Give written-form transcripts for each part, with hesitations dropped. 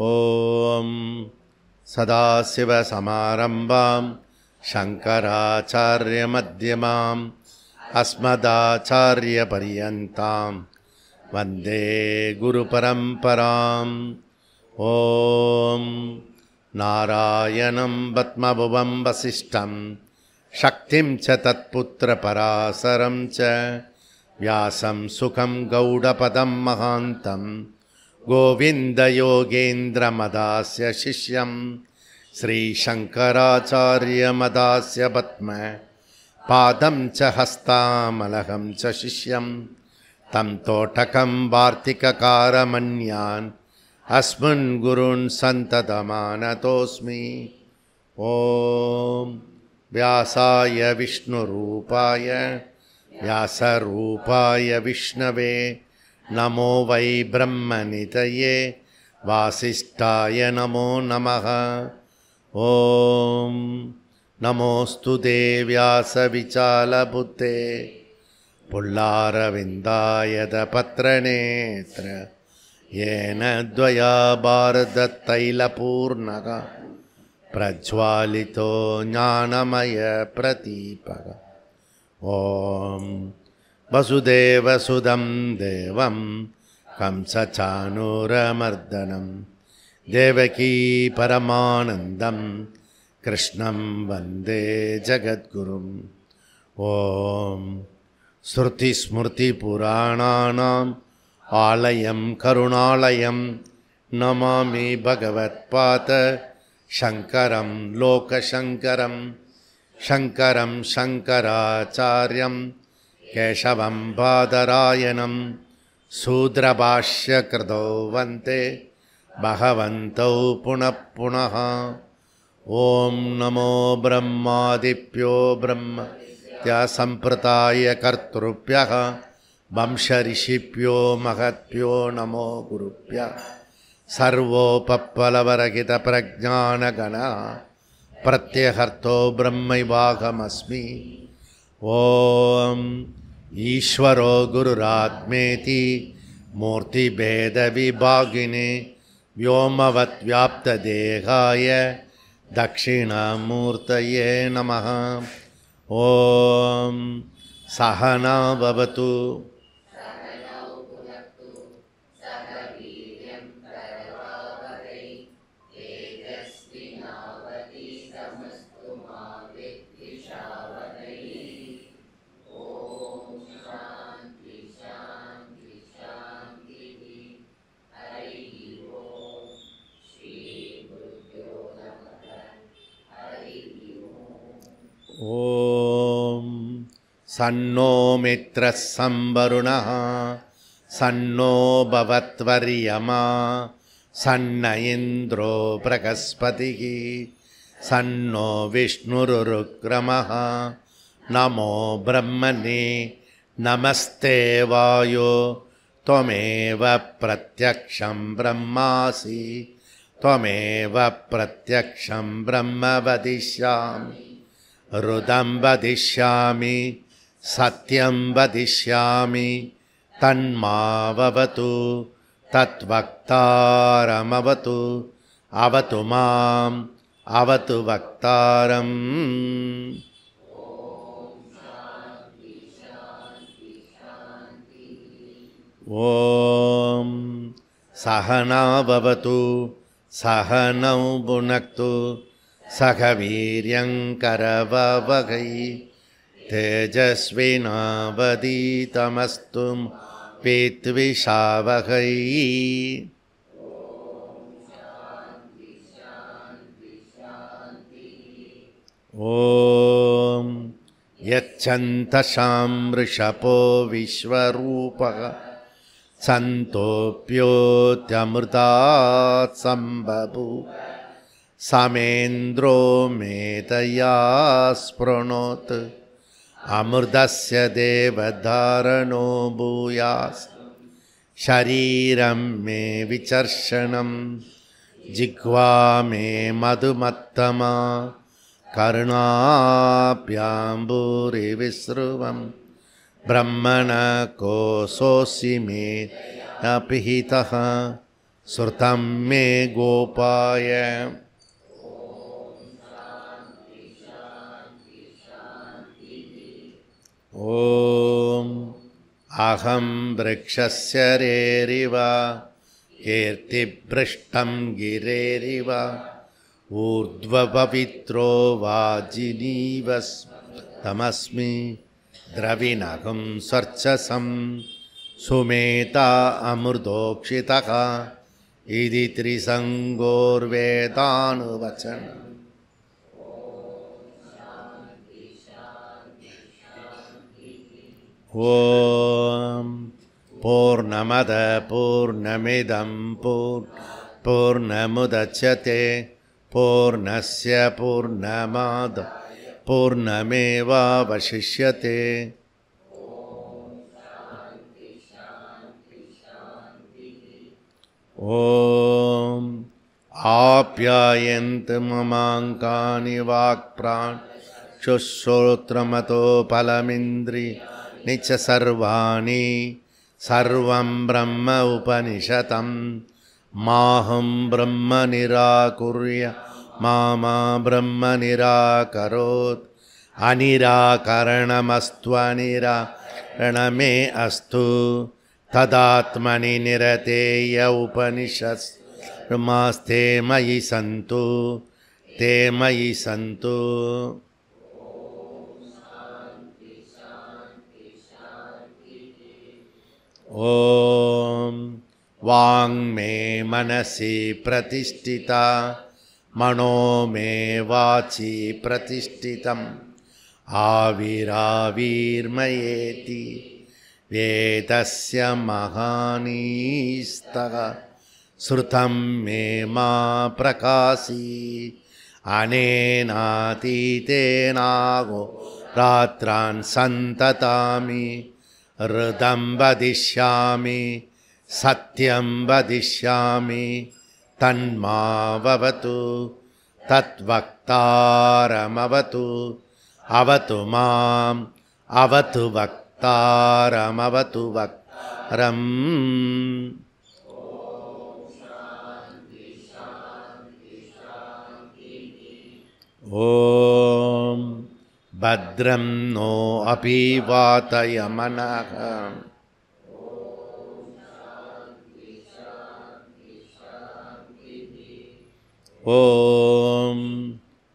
ஓம் சதாசிவசமாரம்பாம் சங்கராச்சார்யமத்யமாம் அஸ்மதாச்சார்யபர்யந்தாம் வந்தே குருபரம்பராம். ஓம் நாராயணம் பத்மபுவம் வசிஷ்டம் சக்திம் ச தத்புத்திரபராசரம் ச வியாசம் சுகம் கௌடபதம் மகாந்தம் கோவிந்தயோகேந்திரமதாஸ்ய சிஷ்யம் ஸ்ரீசங்கராச்சார்யமதாஸ்ய பத்ம பாதம் ச ஹஸ்தாமலகம் ச சிஷ்யம் தம் தோட்டகம் வார்த்திககாரமன்யான் அஸ்மன் குருன் சந்ததமானதோஸ்மி. ஓம் வியாசாய விஷ்ணுரூபாய வியாசரூபாய விஷ்ணவே நமோ வை பிரம்மநிதயே வாசிஷ்டாய நமோ நமः. ஓம் நமோஸ்து தே வியாசவிசாலபுத்தே புல்லாரவிந்தாயத பத்ரநேத்ர ஏன த்வயா பாரதத்தைலபூர்ணக பிரஜ்வாலிதோ ஞானமய பிரதீபக. ஓம் வசுதேவசுதம் தேவம் கம்சசானூரமர்தனம் தேவகீ பரமானந்தம் கிருஷ்ணம் வந்தே ஜகத்குரும். ஓம் ஸ்ருதிஸ்மிருதிபுராணானாம் ஆலயம் கருணாலயம் நமாமி பகவத்பாத சங்கரம் லோகசங்கரம் சங்கரம் சங்கராச்சார்யம் கேசவம் பாதராயணம் சூத்ரபாஷ்யகிருதோ வந்தே பகவந்தௌ புனః புனः. ஓம் நமோ பிரம்மாதிப்யோ பிரம்ம சம்பிரதாய கர்த்ருப்யः வம்சரிஷிப்யோ மகத்யோ நமோ குருப்யः. சர்வோபப்ளவரகித பிரஜானகணா பிரத்யஹர்த்தோ பிரம்மைவாகமஸ்மி. ஓம் ஈஸ்வரோ குருராத்மேதி மூர்த்திபேத விபாகினே வ்யோமவத் வியாப்ததேகாய தக்ஷிணாமூர்த்தயே நமः. ஓம் சஹனா பவது ஓம் சன்னோ மித்ரः சம்வருணः சன்னோ பவத்வர்யமா சன்ன இந்திரோ பிரகஸ்பதிः சன்னோ விஷ்ணுருருக்ரமः. நமோ பிரம்மணே நமஸ்தே வாயோ த்வமேவ பிரத்யக்ஷம் பிரம்மாசி த்வமேவ பிரத்யக்ஷம் பிரம்ம வதிஷ்யாமி ருதம் வதிஷ்யாமி சத்யம் வதிஷ்யாமி தன்மாவது தத்வக்தாரமவது அவது மாம் அவது வக்தாரம். ஓம் சஹனா பவது சஹனௌ புனக்து சக வீர்யங்கரவவகை தேஜஸ்வினாவதீதமஸ்து வித்விஷாவகை. ஓம் யச்சந்தசாம் ரிஷபோ விஸ்வரூபः சந்தோப்யோத்யமிருதாத் சம்பபு சமேந்திரோ மேதயா ஸ்ப்ருணோத் அமிர்தஸ்ய தேவதாரணோ பூயாஸ் ஷரீரம் மே விசர்ஷனம் ஜிஹ்வா மே மதுமத்தமா கருணாப்யாம்பூரி விஸ்ருவம் ब्रह्मण कोऽसोऽसि मे अपिहितः ஸ்ருதம் மே கோபாய. ஓம் அகம் விருக்ஷஸ்ய ரேரிவ கீர்த்திப்ருஷ்டம் கிரேரிவ ஊர்த்வபவித்ரோ வாஜினீவஸ்தமஸ்மி திரவிணகம் சர்ச்சசம் சுமேதா அமிர்தோக்ஷிதः இதி த்ரிசங்கோர்வேதானுவச்சனம். ஓம் பூர்ணமத பூர்ணமிதம் பூர்ணமுதச்யதே பூர்ணஸ்ய பூர்ணமாத பூர்ணமேவாவசிஷ்யதே. ஓம் ஆப்யாயந்து மமாங்கானி வாக்ப்ராண் சுஸ்ரோத்ரமதோ பலமிந்திரி நிச்ச சர்வாணி சர்வம் பிரம்ம உபனிஷதம் மாஹம் பிரம்ம நிராகுர்ய மாமா பிரம்ம நிராகரோத் அநிராகரணமஸ்த்வநிராகரணமே அஸ்து ததாத்மனி நிரதேய உபனிஷத்மாஸ்தே மயி சந்து தே மயி சந்து. ஓம் வாங்மே மனசி பிரதிஷ்டிதா மனோ மே வாச்சி பிரதிஷ்டிதம் ஆவிராவிர்மயேதி வேதஸ்ய மகானீஸ்தக ஸ்ருதம் மே மா பிரகாசி அனேனாதீதேனாகோ ராத்ரான் சந்ததாமி ருதம் வதிஷ்யாமி சத்யம் வதிஷ்யாமி தன்மாவது தத்வக்தாரமவது அவது மாம் அவது வக்தாரமவது வக்ரம். ஓம் பத்ரம் நோ அபி வாதயமனஹ. ஓம்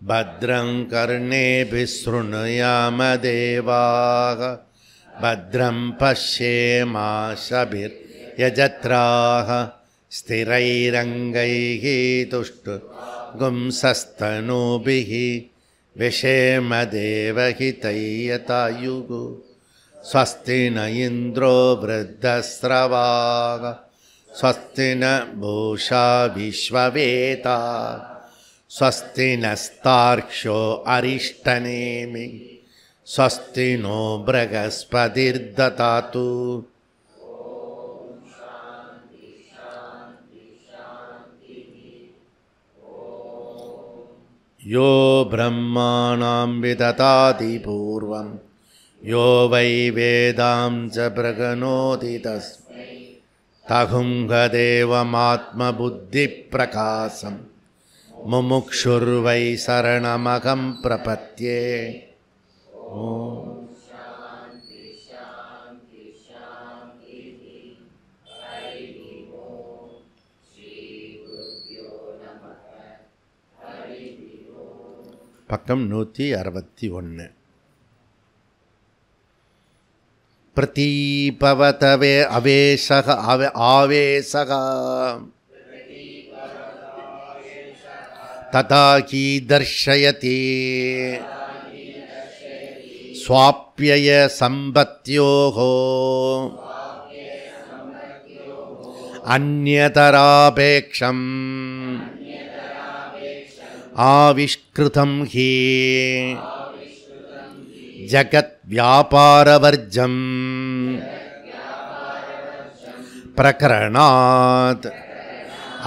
பத்ரம் கர்ணேபிः ஸ்ருணுயாம தேவாः பத்ரம் பஷ்யேமாஷபிர்யஜத்ராः ஸ்திரைரங்கைः துஷ்டுகும்சஸ்தனூபிः விஷேம தேவஹிதையதாயுः. ஸ்வஸ்தி ந இந்திரோ விருத்தஸ்ரவாः ஸ்வஸ்தி ந பூஷா விஸ்வவேதா ஸ்வஸ்தி நஸ்தார்க்ஷ்யோ அரிஷ்டநேமி ஸ்வஸ்தி நோ ப்ரஹஸ்பதிர்ததாது. யோ பிரம்மாணாம் விததாதி பூர்வம் யோ வை வேதாம் ச பிரகணோதி தஸ்மை தகுங்கதேவமாத்மபுத்தி பிரகாசம் முமுக்ஷுர்வை சரணமகம் பிரபத்யே. பக்கம் 161. பிரதீபவதவே அவேஷக ஆவேசக ததா கீ தர்ஷயதி ஸ்வாப்யய சம்பத்யோஹோ அந்யதராபேக்ஷம் ஆவிஷ்கிருதம் ஹி ஜகத் வியாபாரவர்ஜம் பிரகரணாத்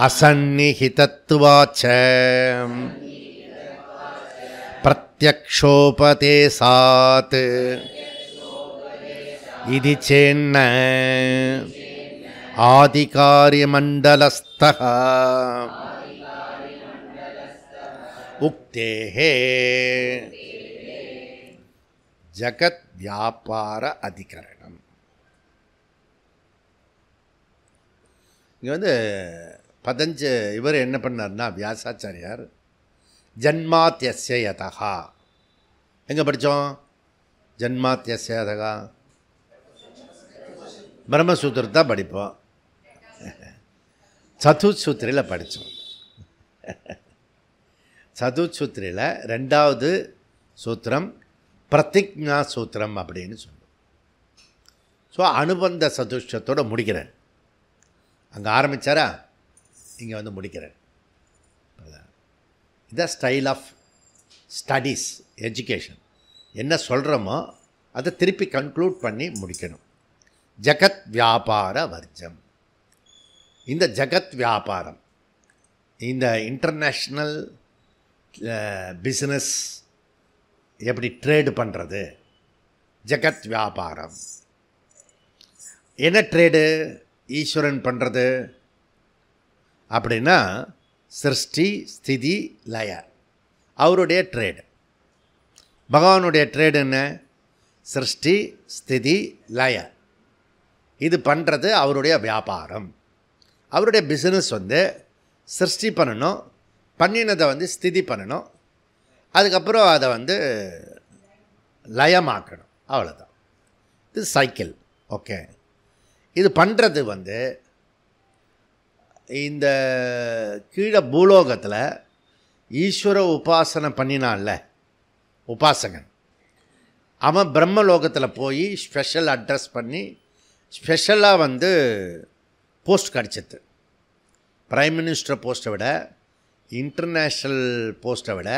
அசன்னிஹிதத்வாச்ச பிரத்யக்ஷோபதேசாத் இதி சேன்ன ஆதிகாரியமண்டலஸ்த மண்டலஸ்தஹ உக்தேஹே ஜகத் வியாபார அதிகரணம். இங்கே இவர் என்ன பண்ணார்னா வியாசாச்சாரியார் ஜன்மாத்யஸ்ய யதஹா எங்கே படித்தோம்? ஜன்மாத்யஸ்ய யதஹா பிரம்மசூத்திரத்தை படிப்போம். சதுசூத்திரியில் படித்தோம். சதுசூத்திரியில் 2வது சூத்திரம் பிரதிஜ்ஞா சூத்திரம் அப்படின்னு சொல்லுவோம். ஸோ அனுபந்த சதுஷ்டத்தோடு முடிக்கிறேன். அங்கே ஆரம்பித்தாரா, இங்கே முடிக்கிறேன். இதான் ஸ்டைல் ஆஃப் ஸ்டடீஸ், எஜுகேஷன். என்ன சொல்கிறோமோ அதை திருப்பி கன்க்ளூட் பண்ணி முடிக்கணும். ஜகத் வியாபார வர்ஜம். இந்த ஜகத் வியாபாரம், இந்த இன்டர்நேஷ்னல் பிஸ்னஸ் எப்படி ட்ரேடு பண்ணுறது, ஜகத் வியாபாரம். என்ன ட்ரேடு ஈஸ்வரன் பண்ணுறது அப்படின்னா சிருஷ்டி ஸ்திதி லய, அவருடைய ட்ரேடு. பகவானுடைய ட்ரேடு என்ன? சிருஷ்டி ஸ்திதி லய. இது பண்ணுறது அவருடைய வியாபாரம். அவருடைய பிஸ்னஸ் சிருஷ்டி பண்ணணும், பண்ணினதை ஸ்திதி பண்ணணும், அதுக்கப்புறம் அதை லயமாக்கணும். அவ்வளோதான். இது சைக்கிள். ஓகே. இது பண்ணுறது இந்த கீழே பூலோகத்தில் ஈஸ்வர உபாசனை பண்ணினான்ல உபாசகன், அவன் பிரம்மலோகத்தில் போய் ஸ்பெஷல் அட்ரஸ் பண்ணி ஸ்பெஷலாக போஸ்ட் கிடச்சிது. பிரைம் மினிஸ்டர் போஸ்ட்டை விட, இன்டர்நேஷ்னல் போஸ்ட்டை விட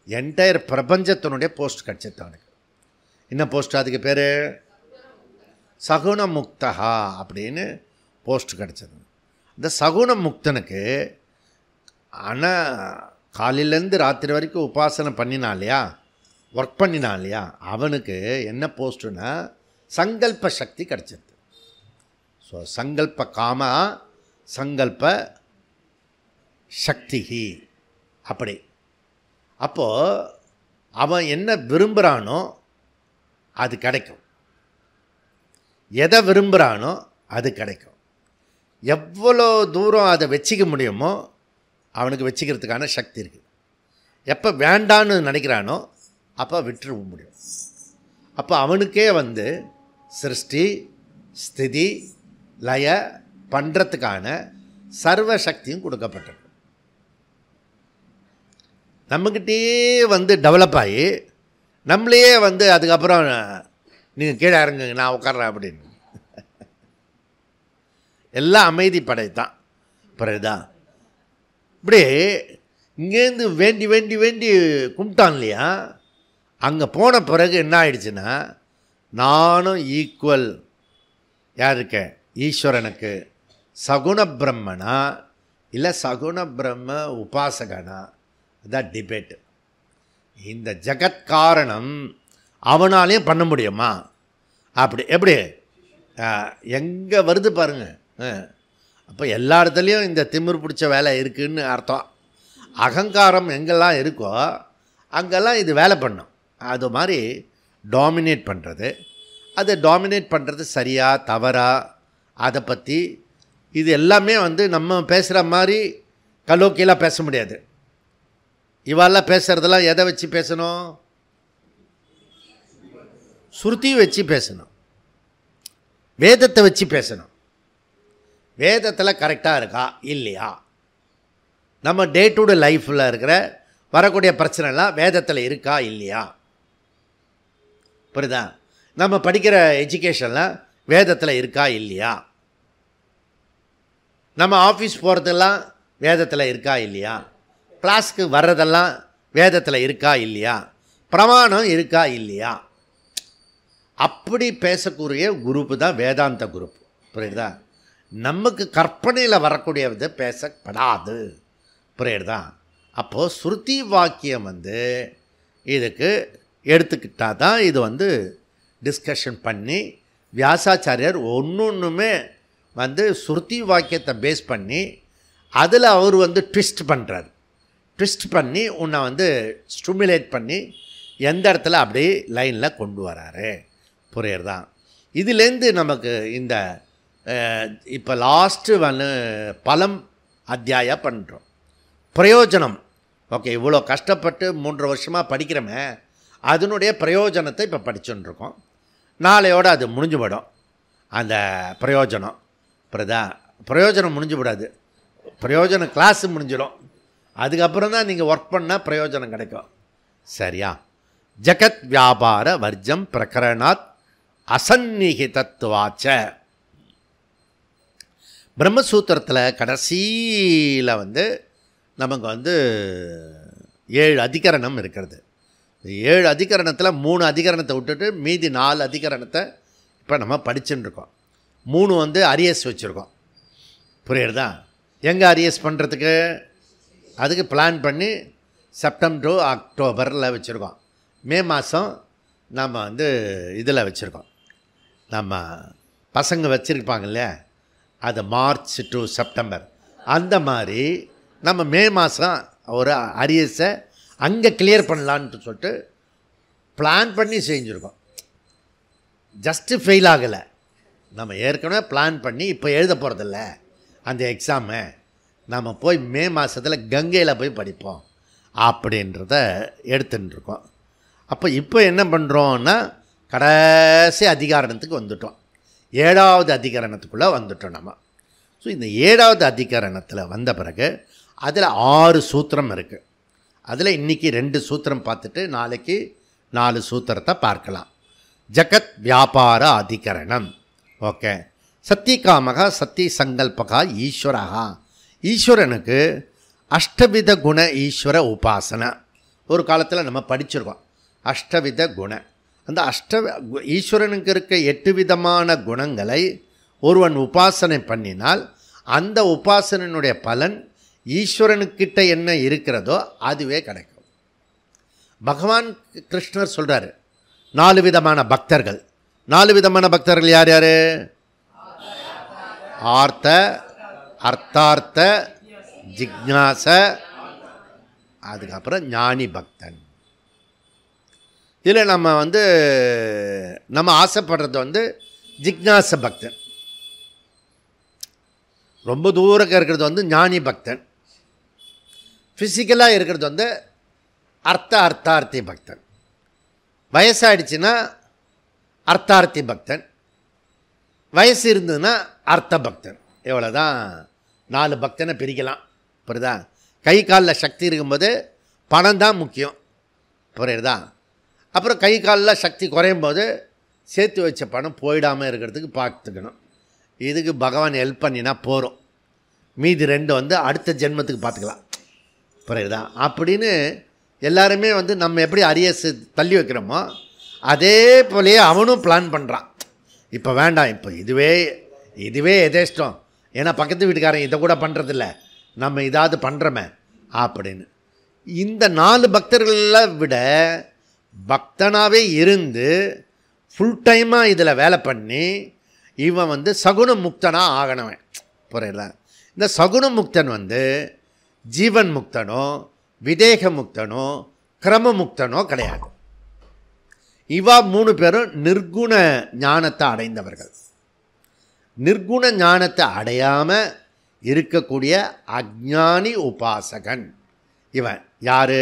என்டையர் பிரபஞ்சத்தினுடைய போஸ்ட் கிடச்சிது அவனுக்கு. என்ன போஸ்ட்? அதுக்கு பேர் சகுண முக்தகா அப்படின்னு போஸ்ட் கிடச்சது. இந்த சகுண முக்தனுக்கு ஆனால் காலையிலேருந்து ராத்திரி வரைக்கும் உபாசனை பண்ணினான் இல்லையா, ஒர்க் பண்ணினான் இல்லையா, அவனுக்கு என்ன போஸ்ட்டுன்னா சங்கல்ப சக்தி கிடச்சிது. ஸோ சங்கல்ப காமா சங்கல்ப சக்திஹி அப்படி. அப்போது அவன் என்ன விரும்புகிறானோ அது கிடைக்கும், எதை விரும்புகிறானோ அது கிடைக்கும். எவ்வளோ தூரம் அதை வச்சிக்க முடியுமோ அவனுக்கு வச்சிக்கிறதுக்கான சக்தி இருக்குது. எப்போ வேண்டான்னு நினைக்கிறானோ அப்போ விட்டுற முடியும். அப்போ அவனுக்கே சிருஷ்டி ஸ்திதி லய பண்ணுறதுக்கான சர்வ சக்தியும் கொடுக்கப்பட்டது. நம்மக்கிட்டே டெவலப் ஆகி நம்மளையே அதுக்கப்புறம் நீங்கள் கீழே இறங்குங்க நான் உட்கார்றேன் அப்படின்னு எல்லாம் அமைதி படைத்தான். பிறகுதான் இப்படி இங்கேருந்து வேண்டி வேண்டி வேண்டி கும்பிட்டான் இல்லையா, அங்கே போன பிறகு என்ன ஆயிடுச்சுன்னா நானும் ஈக்குவல் யாருக்கு? ஈஸ்வரனுக்கு. சகுண பிரம்மனா இல்லை சகுண பிரம்ம உபாசகனா? அதுதான் டிபேட்டு. இந்த ஜகத்காரணம் அவனாலையும் பண்ண முடியுமா? அப்படி எப்படி எங்கே வருது பாருங்க. அப்போ எல்லா இடத்துலையும் இந்த திமிர் பிடிச்ச வேலை இருக்குதுன்னு அர்த்தம். அகங்காரம் எங்கெல்லாம் இருக்கோ அங்கெல்லாம் இது வேலை பண்ணும். அது மாதிரி டாமினேட் பண்ணுறது, அதை டாமினேட் பண்ணுறது சரியா தவறா அதை பற்றி இது எல்லாமே நம்ம பேசுகிற மாதிரி கலோக்கியெல்லாம் பேச முடியாது. இவாளெல்லாம் பேசுகிறதெல்லாம் எதை வச்சு பேசணும்? ஸ்ருதி வச்சு பேசணும், வேதத்தை வச்சு பேசணும். வேதத்தில் கரெக்டாக இருக்கா இல்லையா? நம்ம டே டு டே லைஃப்பில் இருக்கிற வரக்கூடிய பிரச்சனைலாம் வேதத்தில் இருக்கா இல்லையா? புரியுதா? நம்ம படிக்கிற எஜுகேஷன்லாம் வேதத்தில் இருக்கா இல்லையா? நம்ம ஆஃபீஸ் போகிறதெல்லாம் வேதத்தில் இருக்கா இல்லையா? கிளாஸ்க்கு வர்றதெல்லாம் வேதத்தில் இருக்கா இல்லையா? பிரமாணம் இருக்கா இல்லையா? அப்படி பேசக்கூடிய குரூப்பு தான் வேதாந்த குரூப். புரியுதா? நமக்கு கற்பனையில் வரக்கூடியது பேசப்படாது. புரியுதா? அப்போது ஸ்ருதி வாக்கியம் இதுக்கு எடுத்துக்கிட்டால் தான் இது டிஸ்கஷன் பண்ணி வியாசாச்சாரியர் ஒன்றுமே ஸ்ருதி வாக்கியத்தை பேஸ் பண்ணி அதில் அவர் வந்து ட்விஸ்ட் பண்ணுறார். ட்விஸ்ட் பண்ணி உன்னை வந்து ஸ்டிமுலேட் பண்ணி எந்த இடத்துல அப்படியே லைனில் கொண்டு வராரு. புரியுறதா? இதுலேருந்து நமக்கு இந்த இப்போ லாஸ்ட்டு வந்து பலம் அத்தியாய பண்ணுறோம். பிரயோஜனம். ஓகே, இவ்வளோ கஷ்டப்பட்டு 3 வருஷமாக படிக்கிறோமே, அதனுடைய பிரயோஜனத்தை இப்போ படிச்சுட்டுருக்கோம். நாளையோடு அது முடிஞ்சு போயிடும். அந்த பிரயோஜனம் பிரயோஜனம் முடிஞ்சு விடாது. பிரயோஜனம் கிளாஸு முடிஞ்சிடும். அதுக்கப்புறம் தான் நீங்கள் ஒர்க் பண்ணால் பிரயோஜனம் கிடைக்கும். சரியா? ஜகத் வியாபார வர்ஜம் பிரகரணாத் அசந்நிகிதத்துவாச்ச. பிரம்மசூத்திரத்தில் கடைசியில் வந்து நமக்கு வந்து 7 அதிகரணம் இருக்கிறது. 7 அதிகரணத்தில் 3 அதிகரணத்தை விட்டுட்டு மீதி 4 அதிகரணத்தை இப்போ நம்ம படிச்சுன்னு இருக்கோம். 3 வந்து அரியஸ் வச்சுருக்கோம். புரியுறதா? எங்கே அரியஸ் பண்ணுறதுக்கு அதுக்கு பிளான் பண்ணி செப்டம்பர் டு அக்டோபரில் வச்சுருக்கோம். மே மாதம் நம்ம வந்து இதில் வச்சுருக்கோம். நம்ம பசங்க வச்சுருப்பாங்க இல்லையா, அது மார்ச் டு செப்டம்பர். அந்த மாதிரி நம்ம மே மாதம் ஒரு அரியஸை அங்கே கிளியர் பண்ணலான்ட்டு சொல்லிட்டு பிளான் பண்ணி செஞ்சுருக்கோம். ஜஸ்ட்டு ஃபெயில் ஆகலை. நம்ம ஏற்கனவே பிளான் பண்ணி இப்போ எழுத போகிறதில்ல அந்த எக்ஸாமை. நம்ம போய் மே மாதத்தில் கங்கையில் போய் படிப்போம் அப்படின்றத எடுத்துட்டுருக்கோம். அப்போ இப்போ என்ன பண்ணுறோன்னா கடைசி அதிகாரணத்துக்கு வந்துட்டோம். 7வது அதிகரணத்துக்குள்ளே வந்துட்டோம் நம்ம. ஸோ இந்த 7வது அதிகரணத்தில் வந்த பிறகு அதில் 6 சூத்திரம் இருக்குது. அதில் இன்றைக்கி 2 சூத்திரம் பார்த்துட்டு நாளைக்கு 4 சூத்திரத்தை பார்க்கலாம். ஜகத் வியாபார அதிகரணம். ஓகே. சத்தியகாமகா சத்திய சங்கல்பகா ஈஸ்வரகா. ஈஸ்வரனுக்கு அஷ்டவித குண ஈஸ்வர உபாசனை ஒரு காலத்தில் நம்ம படிச்சிருக்கோம். அஷ்டவித குண, அந்த ஈஸ்வரனுக்கு இருக்க 8 விதமான குணங்களை ஒருவன் உபாசனை பண்ணினால் அந்த உபாசனையினுடைய பலன் ஈஸ்வரனுக்கிட்ட என்ன இருக்கிறதோ அதுவே கிடைக்கும். பகவான் கிருஷ்ணர் சொல்கிறார் 4 விதமான பக்தர்கள். 4 விதமான பக்தர்கள் யார் யார்? ஆர்த்த, அர்த்தார்த்த, ஜிக்ஞாச, அதுக்கப்புறம் ஞானி பக்தன். இதில் நம்ம வந்து நம்ம ஆசைப்படுறது வந்து ஜிக்ஞாச பக்தன். ரொம்ப தூரம் இருக்கிறது வந்து ஞானி பக்தன். ஃபிசிக்கலாக இருக்கிறது வந்து அர்த்தார்த்தி பக்தன். வயசாகிடுச்சுன்னா அர்த்தார்த்தி பக்தன். வயசு இருந்ததுன்னா அர்த்த பக்தன். இவ்வளோ தான் 4 பக்தனை பிரிக்கலாம். புரியுதா? கை காலில் சக்தி இருக்கும்போது பணம் தான் முக்கியம். புரியுறதா? அப்புறம் கை காலில் சக்தி குறையும் போது சேர்த்து வச்ச பணம் போயிடாமல் இருக்கிறதுக்கு பார்த்துக்கணும். இதுக்கு பகவான் ஹெல்ப் பண்ணினா போகிறோம். மீதி 2 வந்து அடுத்த ஜென்மத்துக்கு பார்த்துக்கலாம். புரியுதா? அப்படின்னு எல்லாருமே வந்து நம்ம எப்படி அரியஸ் தள்ளி வைக்கிறோமோ அதே போலேயே அவனும் பிளான் பண்ணுறான். இப்போ வேண்டாம், இப்போ இதுவே எதேஷ்டம், ஏன்னா பக்கத்து வீட்டுக்காரன் இதை கூட பண்ணுறதில்ல, நம்ம இதாவது பண்ணுறோமே அப்படின்னு. இந்த 4 பக்தர்களை விட பக்தனாகவே இருந்து ஃபுல் டைமாக இதில் வேலை பண்ணி இவன் வந்து சகுன முக்தனாக ஆகணவன். புரியல? இந்த சகுன முக்தன் வந்து ஜீவன் முக்தனோ விதேக முக்தனோ கிரம முக்தனோ கிடையாது. இவா 3 பேரும் நிர்குண ஞானத்தை அடைந்தவர்கள். நிர்குண ஞானத்தை அடையாமல் இருக்கக்கூடிய அஜ்ஞானி உபாசகன் இவன். யார்?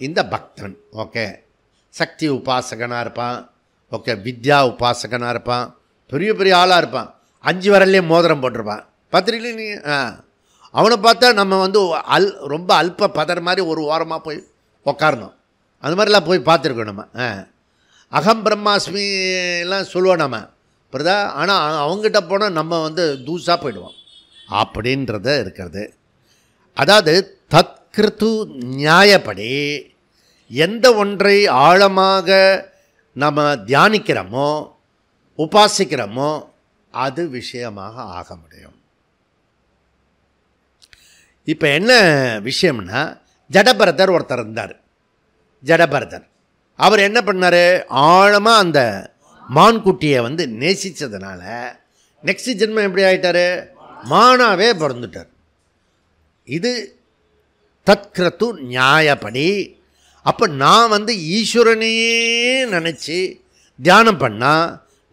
இந்த பக்தன். ஓகே. சக்தி உபாசகனாக இருப்பான். ஓகே. வித்யா உபாசகனாக இருப்பான். பெரிய பெரிய ஆளாக இருப்பான். 5 விரல்லே மோதிரம் போட்டிருப்பான். பார்த்துருக்கீங்க நீ? அவனை பார்த்தா நம்ம வந்து ரொம்ப அல்ப பதர் மாதிரி ஒரு ஓரமாக போய் உக்காரணும். அது மாதிரிலாம் போய் பார்த்துருக்கோம் நம்ம. அகம் பிரம்மாஸ்மி எல்லாம் சொல்லுவோம் நம்ம. புரியுதா? ஆனால் அவங்ககிட்ட போனால் நம்ம வந்து தூசாக போயிடுவோம் அப்படின்றத இருக்கிறது. அதாவது தத்கிருத்து நியாயப்படி எந்த ஒன்றை ஆழமாக நம்ம தியானிக்கிறோமோ உபாசிக்கிறோமோ அது விஷயமாக ஆக முடியும். இப்போ என்ன விஷயம்னா, ஜடபரதர் ஒருத்தர் இருந்தார். ஜடபரதர் அவர் என்ன பண்ணார்? ஆழமாக அந்த மான்குட்டியை வந்து நேசித்ததுனால நெக்ஸ்ட் ஜென்மம் எப்படி ஆகிட்டார்? மானாவே பிறந்துட்டார். இது தத்கிரத்து நியாயப்படி. அப்போ நான் வந்து ஈஸ்வரனையே நினச்சி தியானம் பண்ணால்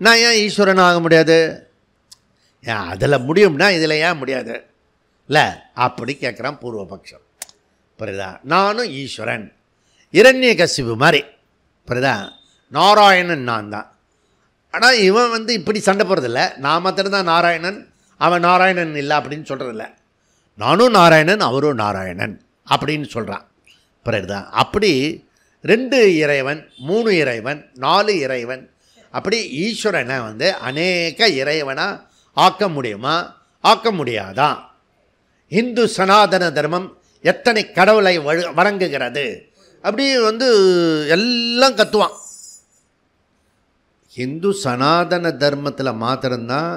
நான் ஏன் ஈஸ்வரன் ஆக முடியாது? ஏன் அதில் முடியும்னா இதில் ஏன் முடியாது? இல்லை, அப்படி கேட்குறான் பூர்வபக்ஷம். புரியுதா? நானும் ஈஸ்வரன், இரண்யகசிபு மாதிரி. புரியுதா? நாராயணன் நான் தான். ஆனால் இவன் வந்து இப்படி சண்டை போகிறதில்ல. நான் மாத்திரம்தான் நாராயணன், அவன் நாராயணன் இல்லை அப்படின்னு சொல்கிறதில்ல. நானும் நாராயணன், அவரும் நாராயணன் அப்படின்னு சொல்கிறான். புரியுதா? அப்படி 2 இறைவன், 3 இறைவன், 4 இறைவன், அப்படி ஈஸ்வரனை வந்து அநேக இறைவனாக ஆக்க முடியுமா? ஆக்க முடியாதா? இந்து சனாதன தர்மம் எத்தனை கடவுளை வணங்குகிறது? அப்படி வந்து எல்லாம் கத்துவான். இந்து சனாதன தர்மத்தில் மாத்திரம்தான்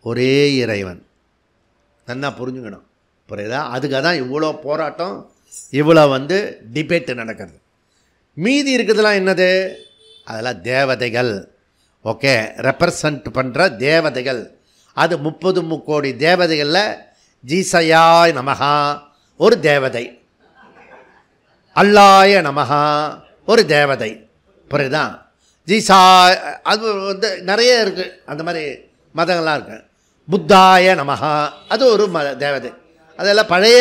ஒரே இறைவன். நல்லா புரிஞ்சுக்கணும். புரியுதா? அதுக்காக தான் இவ்வளோ போராட்டம், இவ்வளோ வந்து டிபேட்டு நடக்கிறது. மீதி இருக்கிறதுலாம் என்னது? அதெல்லாம் தேவதைகள். ஓகே, ரெப்ரசன்ட் பண்ணுற தேவதைகள். அது 30 முக்கோடி தேவதைகளில் ஜீசயாய் நமஹா ஒரு தேவதை, அல்லாய நமஹா ஒரு தேவதை. புரியுதா? ஜீசா அது வந்து நிறைய இருக்குது, அந்த மாதிரி மதங்கள்லாம் இருக்குது. புத்தாய நமஹா அது ஒரு தேவதை. அதெல்லாம் பழைய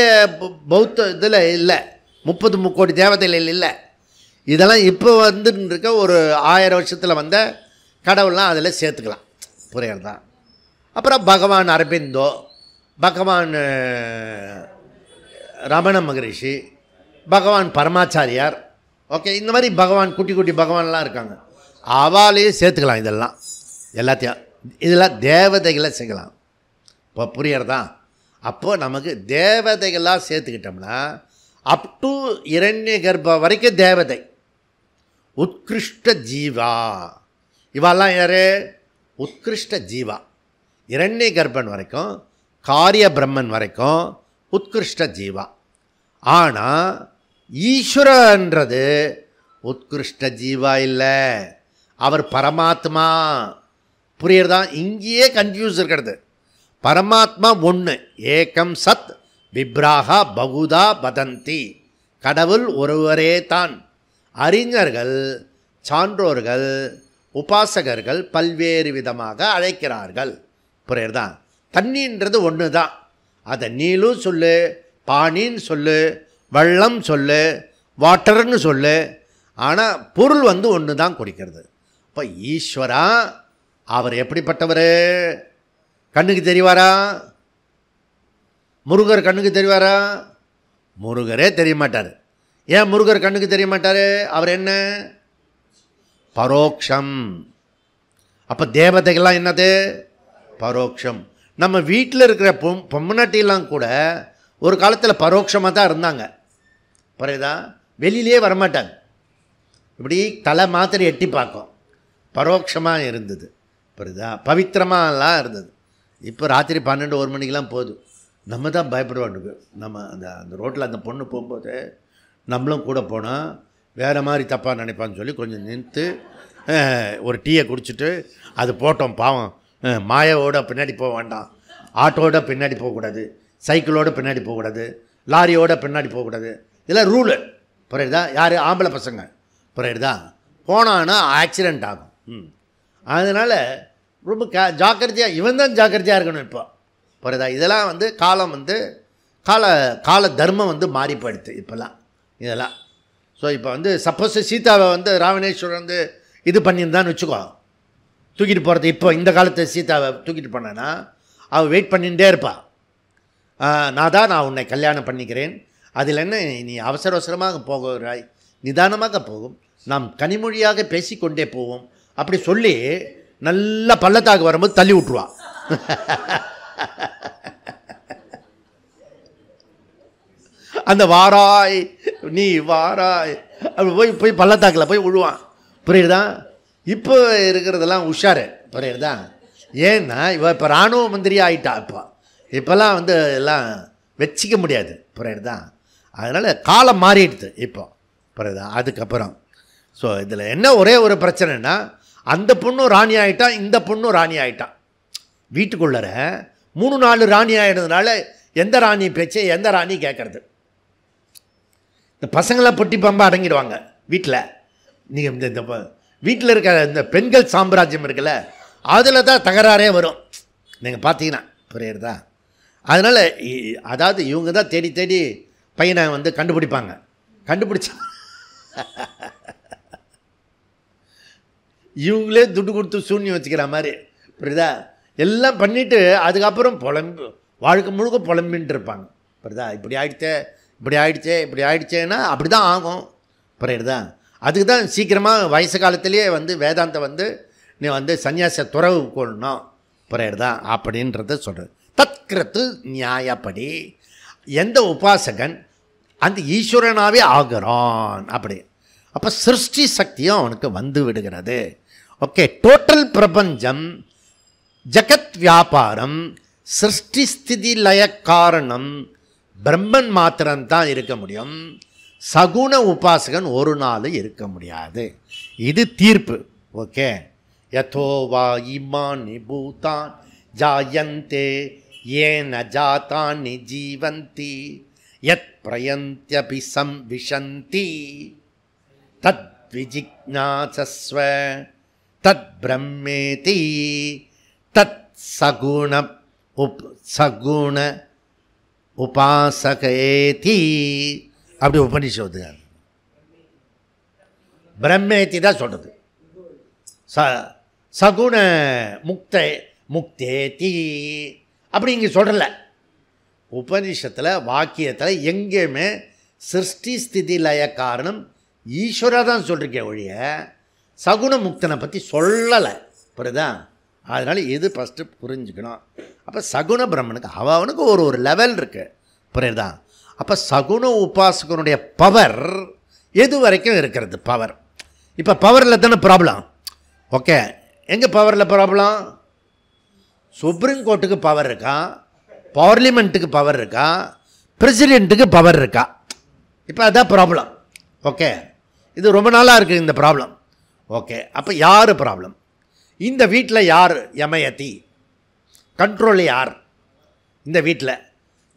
பௌத்த இதில் இல்லை, 30 முக்கோடி தேவதைகள் இல்லை. இதெல்லாம் இப்போ வந்துன்னு இருக்க ஒரு 1000 வருஷத்தில் வந்த கடவுள்லாம் அதில் சேர்த்துக்கலாம். புரியுறதா? அப்புறம் பகவான் அரபிந்தோ, பகவான் ரமண மகரிஷி, பகவான் பரமாச்சாரியார், ஓகே, இந்த மாதிரி பகவான் குட்டி குட்டி பகவான்லாம் இருக்காங்க. அவாலேயே சேர்த்துக்கலாம். இதெல்லாம் எல்லாத்தையும் இதெல்லாம் தேவதைகளை சேர்க்கலாம். இப்போ புரியறதா? அப்போது நமக்கு தேவதைகளாக சேர்த்துக்கிட்டோம்னா அப் டு இரண்ய கர்ப்ப வரைக்கும் தேவதை, உத்கிருஷ்ட ஜீவா. இவெல்லாம் யார்? உத்கிருஷ்ட ஜீவா. இரண்ய கர்ப்பன் வரைக்கும், காரிய பிரம்மன் வரைக்கும் உத்கிருஷ்ட ஜீவா. ஆனால் ஈஸ்வரன்றது உத்கிருஷ்ட ஜீவா இல்லை, அவர் பரமாத்மா. புரியுறதா? இங்கேயே கன்ஃபியூஸ் இருக்கிறது. பரமாத்மா ஒன்று, ஏகம் சத் விப்ராஹா பகுதா வதந்தி. கடவுள் ஒருவரே தான். அறிஞர்கள், சான்றோர்கள், உபாசகர்கள் பல்வேறு விதமாக அழைக்கிறார்கள். புரியுறதா? தண்ணின்றது ஒன்று தான். அதை நீலும் சொல்லு, பானின்னு சொல்லு, வெள்ளம் சொல்லு, வாட்டர்னு சொல்லு, ஆனால் பொருள் வந்து ஒன்று தான் குடிக்கிறது. இப்போ ஈஸ்வரா அவர் எப்படிப்பட்டவர்? கண்ணுக்கு தெரிவாரா? முருகர் கண்ணுக்கு தெரிவாரா? முருகரே தெரிய மாட்டார். ஏன் முருகர் கண்ணுக்கு தெரிய மாட்டார்? அவர் என்ன? பரோக்ஷம். அப்போ தேவதைகள்லாம் என்னது? பரோக்ஷம். நம்ம வீட்டில் இருக்கிற பொம்மநாட்டிலாம் கூட ஒரு காலத்தில் பரோட்சமாக தான் இருந்தாங்க. புரியுதா? வெளியிலே வரமாட்டாங்க, இப்படி தலை மாத்திரை எட்டி பார்க்கும். பரோட்சமாக இருந்தது. புரியுதா? பவித்திரமாகலாம் இருந்தது. இப்போ ராத்திரி 12-1 மணிக்கெலாம் போகுது. நம்ம தான் பயப்படுவாண்டுக்கு. நம்ம அந்த ரோட்டில் அந்த பொண்ணு போகும்போது நம்மளும் கூட போனால் வேறு மாதிரி தப்பாக நினைப்பான்னு சொல்லி கொஞ்சம் நிறுத்து ஒரு டீயை குடிச்சிட்டு அது போட்டோம். பாவம், மாயாவோட பின்னாடி போக வேண்டாம், ஆட்டோட பின்னாடி போகக்கூடாது, சைக்கிளோட பின்னாடி போகக்கூடாது, லாரியோட பின்னாடி போகக்கூடாது. இதெல்லாம் ரூலு. புரியுதா? யார்? ஆம்பளை பசங்க. புரியுதா? போனான்னா ஆக்சிடெண்ட் ஆகும். அதனால் ரொம்ப ஜாக்கிரதையாக, இவன் தான் ஜாக்கிரதையாக இருக்கணும். இப்போ புரியுதா? இதெல்லாம் வந்து காலம் வந்து கால தர்மம் வந்து மாறி போயிடுது இப்போல்லாம் இதெல்லாம். ஸோ இப்போ வந்து சப்போஸ் சீதாவை வந்து ராவணேஸ்வரன் வந்து இது பண்ணியிருந்தான்னு வச்சுக்கோ, தூக்கிட்டு போகிறது. இப்போ இந்த காலத்து சீதாவை தூக்கிட்டு போனேன்னா அவள் வெயிட் பண்ணிகிட்டே இருப்பாள். நான் உன்னை கல்யாணம் பண்ணிக்கிறேன், அதில் என்ன நீ அவசர அவசரமாக போகிறாய், நிதானமாக போகும், நாம் கனிமொழியாக பேசிக்கொண்டே போவோம் அப்படி சொல்லி நல்லா பள்ளத்தாக்கு வரும்போது தள்ளி விட்ருவா. அந்த வாராய் நீ வாராய் அப்படி போய் பள்ளத்தாக்கில் போய் விழுவான். புரியுதா? இப்போ இருக்கிறதெல்லாம் உஷாரு. புரியுறதா? ஏன்னா இவ இப்போ இராணுவ மந்திரியாக ஆகிட்டா. இப்போல்லாம் வந்து எல்லாம் வச்சிக்க முடியாது. புரியுறதா? அதனால் காலம் மாறிடுது இப்போ. புரியுதா? அதுக்கப்புறம் ஸோ இதில் என்ன ஒரே ஒரு பிரச்சனைனா, அந்த பொண்ணும் ராணி ஆகிட்டா, இந்த பொண்ணும் ராணி ஆகிட்டான். வீட்டுக்குள்ளற 3-4 ராணி ஆகிடுறதுனால எந்த ராணி பேச்சு எந்த ராணி கேட்கறது? இந்த பசங்களாம் பொட்டி பம்பா அடங்கிடுவாங்க வீட்டில். நீங்கள் இந்த வீட்டில் இருக்க இந்த பெண்கள் சாம்ராஜ்யம் இருக்குல்ல, அதில் தான் தகராறே வரும். நீங்கள் பார்த்தீங்கன்னா புரியுறதா? அதனால் அதாவது இவங்க தான் தேடி தேடி பையனை வந்து கண்டுபிடிப்பாங்க. கண்டுபிடிச்சா இவங்களே துட்டு கொடுத்து சூன்யம் வச்சுக்கிற மாதிரி, புரியுதா? எல்லாம் பண்ணிவிட்டு அதுக்கப்புறம் வாழ்க்கை முழுக்க புலம்பின்ட்டு இருப்பாங்க. புரியுதா? இப்படி ஆயிடுச்சே இப்படி ஆயிடுச்சே இப்படி ஆயிடுச்சேன்னா அப்படி தான் ஆகும். புரியுதா? அதுக்கு தான் சீக்கிரமாக வயசு காலத்திலேயே வந்து வேதாந்தம் வந்து நீ வந்து சன்னியாச துறவு கொள்ளணும். புரியுதா? அப்படின்றத சொல்கிறது. தத்கிருத்து நியாயப்படி எந்த உபாசகன் அந்த ஈஸ்வரனாகவே ஆகிறான் அப்படி, அப்போ சிருஷ்டி சக்தியும் அவனுக்கு வந்து விடுகிறது. ஓகே, டோட்டல் பிரபஞ்சம் ஜகத் வியாபாரம் சிருஷ்டி ஸ்திதி லய காரணம் பிரம்மன் மாத்திரம்தான் இருக்க முடியும். சகுண உபாசகன் ஒரு நாள் இருக்க முடியாது. இது தீர்ப்பு. ஓகே, யதோ வா இமானி பூதான் ஜாயந்தே ஏன ஜாதானி ஜீவந்தி யத் பிரயந்த்யபி சம்விஷந்தி தத் விஜிக்ஞாசஸ்வ தத் பிரம்மேதி தத் சகுண உபாசகேதி. அப்படி உபனிஷத்து பிரம்மேதி தான் சொல்கிறது. சகுண முக்தேதி அப்படி இங்கே சொல்கிறல. உபனிஷத்தில் வாக்கியத்தில் எங்கேயுமே சிருஷ்டி ஸ்திதி லய காரணம் ஈஸ்வரா தான் சொல்லிருக்கே ஒழிய சகுண முக்தனை பற்றி சொல்லலை. புரியுதா? அதனால் இது ஃபஸ்ட்டு புரிஞ்சுக்கணும். அப்போ சகுண பிரம்மனுக்கு அவனுக்கு ஒரு லெவல் இருக்குது. புரியுதா? அப்போ சகுண உபாசகனுடைய பவர் எது வரைக்கும் இருக்கிறது? பவர் இப்போ பவரில் தானே ப்ராப்ளம். ஓகே, எங்கே பவரில் ப்ராப்ளம்? சுப்ரீம் கோர்ட்டுக்கு பவர் இருக்கா, பார்லிமெண்ட்டுக்கு பவர் இருக்கா, பிரசிடெண்ட்டுக்கு பவர் இருக்கா? இப்போ அதுதான் ப்ராப்ளம். ஓகே, இது ரொம்ப நாளாக இருக்குது இந்த ப்ராப்ளம். ஓகே, அப்போ யார் ப்ராப்ளம்? இந்த வீட்டில் யார் யமயதி கண்ட்ரோல்? யார் இந்த வீட்டில்?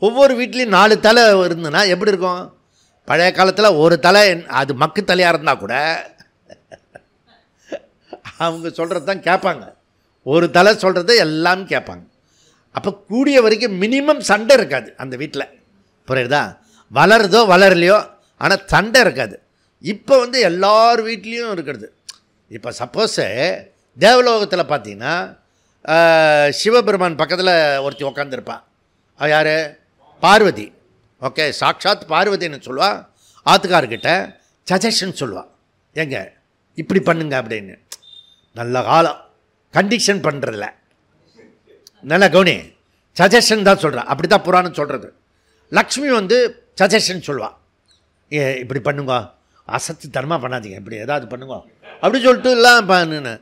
ஒவ்வொரு வீட்லேயும் 4 தலை இருந்துன்னா எப்படி இருக்கும்? பழைய காலத்தில் ஒரு தலை, அது மக்கு தலையாக இருந்தால் கூட அவங்க சொல்கிறது தான் கேட்பாங்க. ஒரு தலை சொல்கிறது எல்லாம் கேட்பாங்க. அப்போ கூடிய வரைக்கும் மினிமம் சண்டை இருக்காது அந்த வீட்டில். புரியுதா? வளருதோ வளரலையோ ஆனால் சண்டை இருக்காது. இப்போ வந்து எல்லார் வீட்லேயும் இருக்கிறது. இப்போ சப்போஸு தேவலோகத்தில் பார்த்தீங்கன்னா சிவபெருமான் பக்கத்தில் ஒருத்தி உக்காந்துருப்பான். யார்? பார்வதி. ஓகே, சாட்சாத் பார்வதின்னு சொல்லுவா. ஆத்துக்கார்கிட்ட சஜஷன் சொல்லுவாள், எங்க இப்படி பண்ணுங்க அப்படின்னு. நல்ல காலம் கண்டிஷன் பண்ணுறதில்ல, நல்ல கவுனி, சஜஷன் தான் சொல்கிறா. அப்படி தான் புராணம் சொல்கிறது. லக்ஷ்மி வந்து சஜஷன் சொல்லுவாள், இப்படி பண்ணுங்க, அசத்து தரமாக பண்ணாதீங்க, இப்படி ஏதாவது பண்ணுங்க அப்படி சொல்லிட்டு எல்லாம் பண்ணுன்னு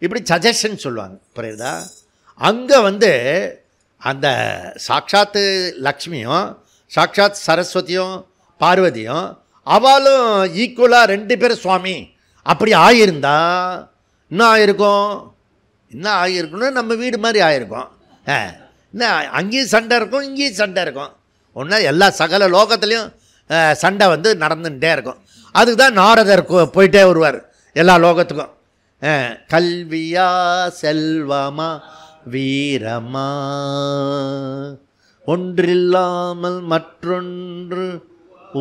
இப்படி சஜஷன் சொல்லுவாங்க. புரியுதா? அங்கே வந்து அந்த சாட்சாத்து லக்ஷ்மியும் சாட்சாத் சரஸ்வதியும் பார்வதியும் அவளும் ஈக்குவலாக 2 பேரும் சுவாமி அப்படி ஆகியிருந்தா என்ன ஆகிருக்கும்? என்ன ஆகியிருக்குன்னு நம்ம வீடு மாதிரி ஆகிருக்கும். என்ன அங்கேயும் சண்டை இருக்கும், இங்கேயும் சண்டை இருக்கும். ஒன்றா எல்லா சகல லோகத்துலேயும் சண்டை வந்து நடந்துகிட்டே இருக்கும். அதுக்கு தான் நாரதர் போயிட்டே வருவார் எல்லா லோகத்துக்கும். கல்வியா செல்வமா வீரமா ஒன்றில்லாமல் மற்றொன்று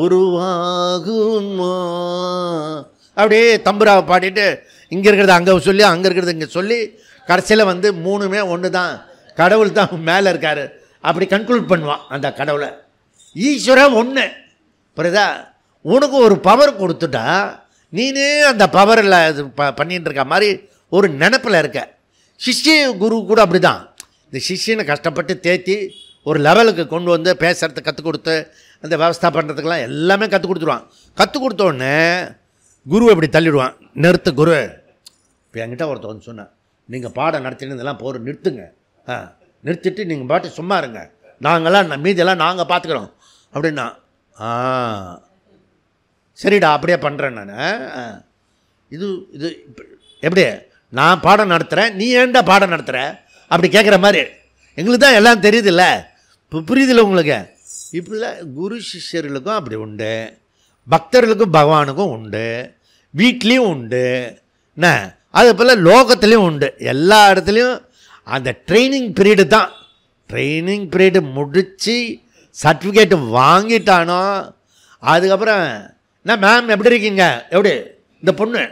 உருவாகுமா அப்படியே தம்புராவை பாடிட்டு இங்கே இருக்கிறது அங்கே சொல்லி அங்கே இருக்கிறது இங்கே சொல்லி கடைசியில் வந்து 3மே ஒன்று தான், கடவுள் தான் மேலே இருக்கார் அப்படி கன்க்ளூட் பண்ணுவான் அந்த கடவுளை. ஈஸ்வரன் ஒன்று. புரியுதா? உனக்கு ஒரு பவர் கொடுத்துட்டா நீனே அந்த பவரில் இது பண்ணிகிட்டு இருக்க மாதிரி ஒரு நினப்பில் இருக்க. சிஷ்ய குரு கூட அப்படி தான். இந்த சிஷ்யனை கஷ்டப்பட்டு தேத்தி ஒரு லெவலுக்கு கொண்டு வந்து பேசுகிறதுக்கு கற்றுக் கொடுத்து அந்த விவஸ்தா பண்ணுறதுக்கெல்லாம் எல்லாமே கற்றுக் கொடுத்துருவான். கற்றுக் கொடுத்தோடனே குரு எப்படி தள்ளிடுவான், நிறுத்து குரு. இப்போ என்கிட்ட ஒருத்தர் வந்து சொன்னேன், நீங்கள் பாடம் நடத்தினு இதெல்லாம் போகிற நிறுத்துங்க, நிறுத்திட்டு நீங்கள் பாட்டு சும்மா இருங்க, நாங்கள்லாம் மீதியெல்லாம் நாங்கள் பார்த்துக்குறோம் அப்படின்னா. சரிடா அப்படியே பண்ணுறேன் நான். இது இது எப்படி நான் பாடம் நடத்துகிறேன், நீ ஏன்டா பாடம் நடத்துகிற அப்படி கேட்குற மாதிரி. எங்களுக்கு தான் எல்லாம் தெரியுதுல்ல. இப்போ புரியுதில்ல உங்களுக்கு? இப்படிலாம் குரு சிஷ்யர்களுக்கும் அப்படி உண்டு, பக்தர்களுக்கும் பகவானுக்கும் உண்டு, வீட்லேயும் உண்டு, என்ன அது போல் லோகத்துலேயும் உண்டு. எல்லா இடத்துலையும் அந்த ட்ரைனிங் பீரியடு தான். ட்ரைனிங் பீரியடு முடித்து சர்டிஃபிகேட்டு வாங்கிட்டானோ அதுக்கப்புறம் என்ன மேம் எப்படி இருக்கீங்க, எப்படி இந்த பொண்ணு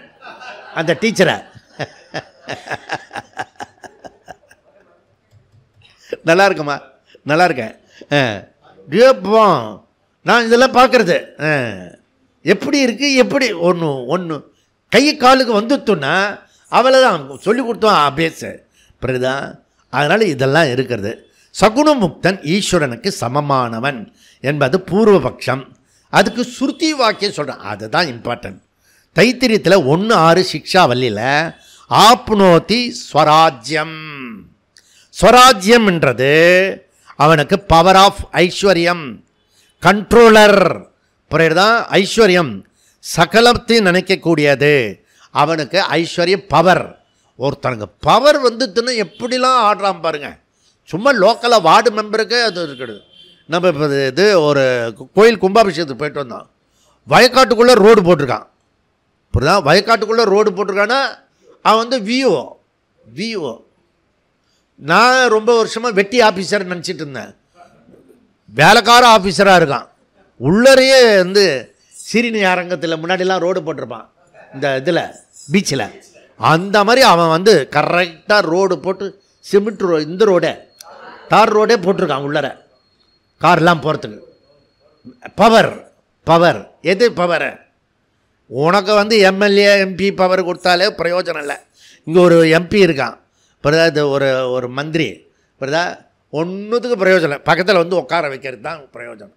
அந்த டீச்சரை நல்லா இருக்குமா, நல்லா இருக்கேன் நான் இதெல்லாம் பார்க்குறது எப்படி இருக்குது, எப்படி ஒன்று கை காலுக்கு வந்துட்டோன்னா அவ்வளோதான் சொல்லி கொடுத்தோம் பேச புரியுதா? அதனால் இதெல்லாம் இருக்கிறது. சகுணமுக்தன் ஈஸ்வரனுக்கு சமமானவன் என்பது பூர்வபக்ஷம். அதுக்கு சுருதி வாக்கியம் சொல்கிறேன், அதுதான் இம்பார்ட்டன்ட். தைத்திரியத்தில் 1:6 சிக்ஷாவல்லியில் ஆப்னோதி ஸ்வராஜ்யம். ஸ்வராஜ்யம்ன்றது அவனுக்கு பவர் ஆஃப் ஐஸ்வர்யம், கண்ட்ரோலர் புரியுதா? ஐஸ்வர்யம் சகலத்தையும் நினைக்கக்கூடியது அவனுக்கு ஐஸ்வர்யம், பவர். ஒருத்தனுக்கு பவர் வந்துட்டுன்னு எப்படிலாம் ஆடுறான் பாருங்க. சும்மா லோக்கலாக வார்டு மெம்பருக்கு அது இருக்குது. நம்ம இப்போ இது ஒரு கோயில் கும்பாபிஷேகத்துக்கு போயிட்டு வந்தோம், வயக்காட்டுக்குள்ளே ரோடு போட்டிருக்கான் புரியுதா? வயக்காட்டுக்குள்ளே ரோடு போட்டிருக்கான்னா அவன் வந்து விஓ. நான் ரொம்ப வருஷமாக வெட்டி ஆஃபீஸர் நினச்சிட்டு இருந்தேன், வேலைக்கார ஆஃபீஸராக இருக்கான். உள்ளரையே வந்து சிறினி அரங்கத்தில் முன்னாடிலாம் ரோடு போட்டிருப்பான், இந்த இதில் பீச்சில். அந்த மாதிரி அவன் வந்து கரெக்டாக ரோடு போட்டு சிமெண்ட் இந்த ரோடே தார் ரோடே போட்டிருக்கான் உள்ளர கார்லாம் போகிறதுக்கு. பவர் எது பவர்? உனக்கு வந்து எம்எல்ஏ எம்பி பவர் கொடுத்தாலே பிரயோஜனம் இல்லை. இங்கே ஒரு எம்பி இருக்கான் புரியுதா, இது ஒரு மந்திரி புரியுதா, ஒன்றுத்துக்கு பிரயோஜனம் இல்லை. பக்கத்தில் வந்து உட்கார வைக்கிறது தான் பிரயோஜனம்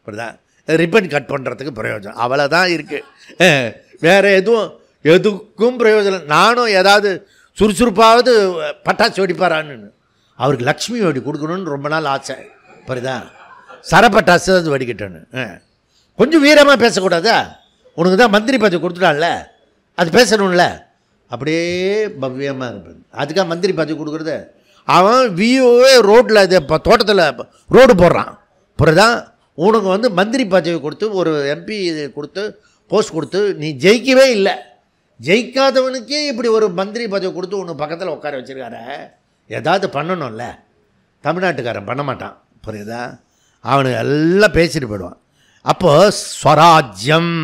புரியுதா, ரிப்பன் கட் பண்ணுறதுக்கு பிரயோஜனம், அவ்வளோதான் இருக்குது. வேறு எதுக்கும் பிரயோஜனம். நானும் ஏதாவது சுறுசுறுப்பாவது பட்டாசு வெடிப்பாரான்னு, அவருக்கு லக்ஷ்மி வெடி கொடுக்கணுன்னு ரொம்ப நாள் ஆசை புரியுதா, சரப்பட்டாசு அது வெடிக்கட்டேன்னு. கொஞ்சம் வீரமாக பேசக்கூடாதா? உனக்கு தான் மந்திரி பதவி கொடுத்துட்டான்ல, அது பேசணும்ல, அப்படியே பவ்யமாக இருப்பது. அதுக்காக மந்திரி பதவி கொடுக்குறது. அவன் விஓவே ரோட்டில் இது இப்போ தோட்டத்தில் ரோடு போடுறான் புரியுதா. உனக்கு வந்து மந்திரி பதவி கொடுத்து ஒரு எம்பி கொடுத்து போஸ்ட் கொடுத்து நீ ஜெயிக்கவே இல்லை, ஜெயிக்காதவனுக்கே இப்படி ஒரு மந்திரி பதவி கொடுத்து உனக்கு பக்கத்தில் உட்கார வச்சுருக்கார. ஏதாவது பண்ணணும்ல, தமிழ்நாட்டுக்காரன் பண்ண மாட்டான் புரியுதா, அவனுக்கு எல்லாம் பேசிட்டு போயிடுவான். அப்போ ஸ்வராஜ்யம்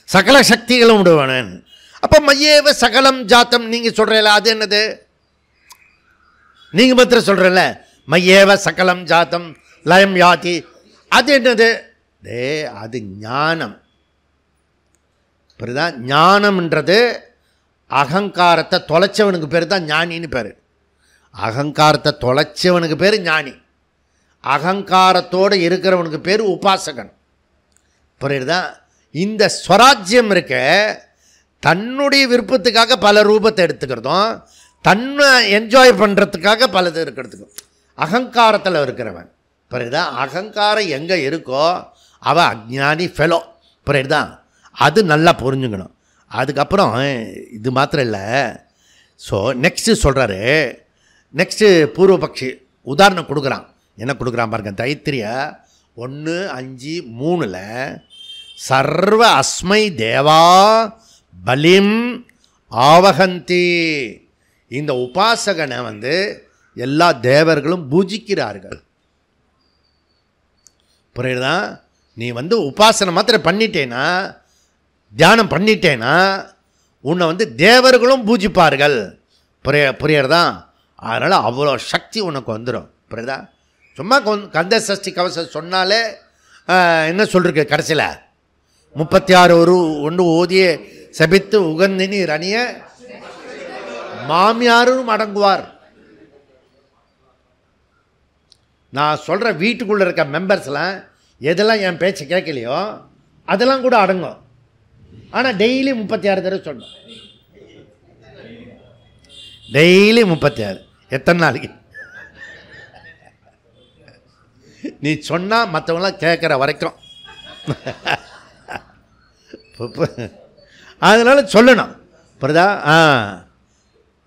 சகல சக்திகளும் விடுவானன். அப்போ மையேவ சகலம் ஜாத்தம் நீங்கள் சொல்கிறீங்களா, அது என்னது? நீங்கள் மாத்திரம் சொல்கிறீங்கள மையேவ சகலம் ஜாத்தம் லயம் யாதி, அது என்னது? அது ஞானம் புரியுதா. ஞானம்ன்றது அகங்காரத்தை தொலைச்சவனுக்கு பேர் தான் ஞானின்னு பேர். அகங்காரத்தை தொலைச்சவனுக்கு பேர் ஞானி, அகங்காரத்தோடு இருக்கிறவனுக்கு பேர் உபாசகன் புரியுதா. இந்த ஸ்வராஜ்யம் இருக்க தன்னுடைய விருப்பத்துக்காக பல ரூபத்தை எடுத்துக்கிறதும், தன்னை என்ஜாய் பண்ணுறதுக்காக பலது இருக்கிறதுக்கும் அகங்காரத்தில் இருக்கிறவன் புரியுதா. அகங்காரம் எங்கே இருக்கோ அவன் அஜ்ஞானி ஃபெலோ புரியுதா. அது நல்லா புரிஞ்சுக்கணும். அதுக்கப்புறம் இது மாத்திரம் இல்லை. ஸோ நெக்ஸ்ட்டு சொல்கிறாரு, நெக்ஸ்ட்டு பூர்வபக்ஷி உதாரணம் கொடுக்குறான். என்ன கொடுக்குறான் பாருங்க, தைத்திரிய 1:5-3 சர்வ அஸ்மை தேவா பலிம் ஆவகந்தி. இந்த உபாசகனை வந்து எல்லா தேவர்களும் பூஜிக்கிறார்கள் புரியுதா. நீ வந்து உபாசனை மாத்திரம் பண்ணிட்டேன்னா, தியானம் பண்ணிட்டேன்னா உன்னை வந்து தேவர்களும் பூஜிப்பார்கள் புரியுறதா. அதனால் அவ்வளோ சக்தி உனக்கு வந்துடும் புரியுதா. சும்மா கந்த சஷ்டி கவசம் சொன்னாலே என்ன சொல்லிருக்கு கடைசியில் 36 ஒன்று ஓதிய சபித்து உகந்தினி ரணிய மாமியாரும் அடங்குவார். நான் சொல்கிற வீட்டுக்குள்ளே இருக்க மெம்பர்ஸ்லாம் எதெல்லாம் என் பேச்சை கேட்கலையோ அதெல்லாம் கூட அடங்கும். ஆனால் டெய்லி 36 தடவை சொல்லணும். டெய்லி 36 எத்தனை நாளைக்கு நீ சொன்னால் மற்றவங்களாம் கேட்குற வரைக்கும் அதனால் சொல்லணும் புரியுதா.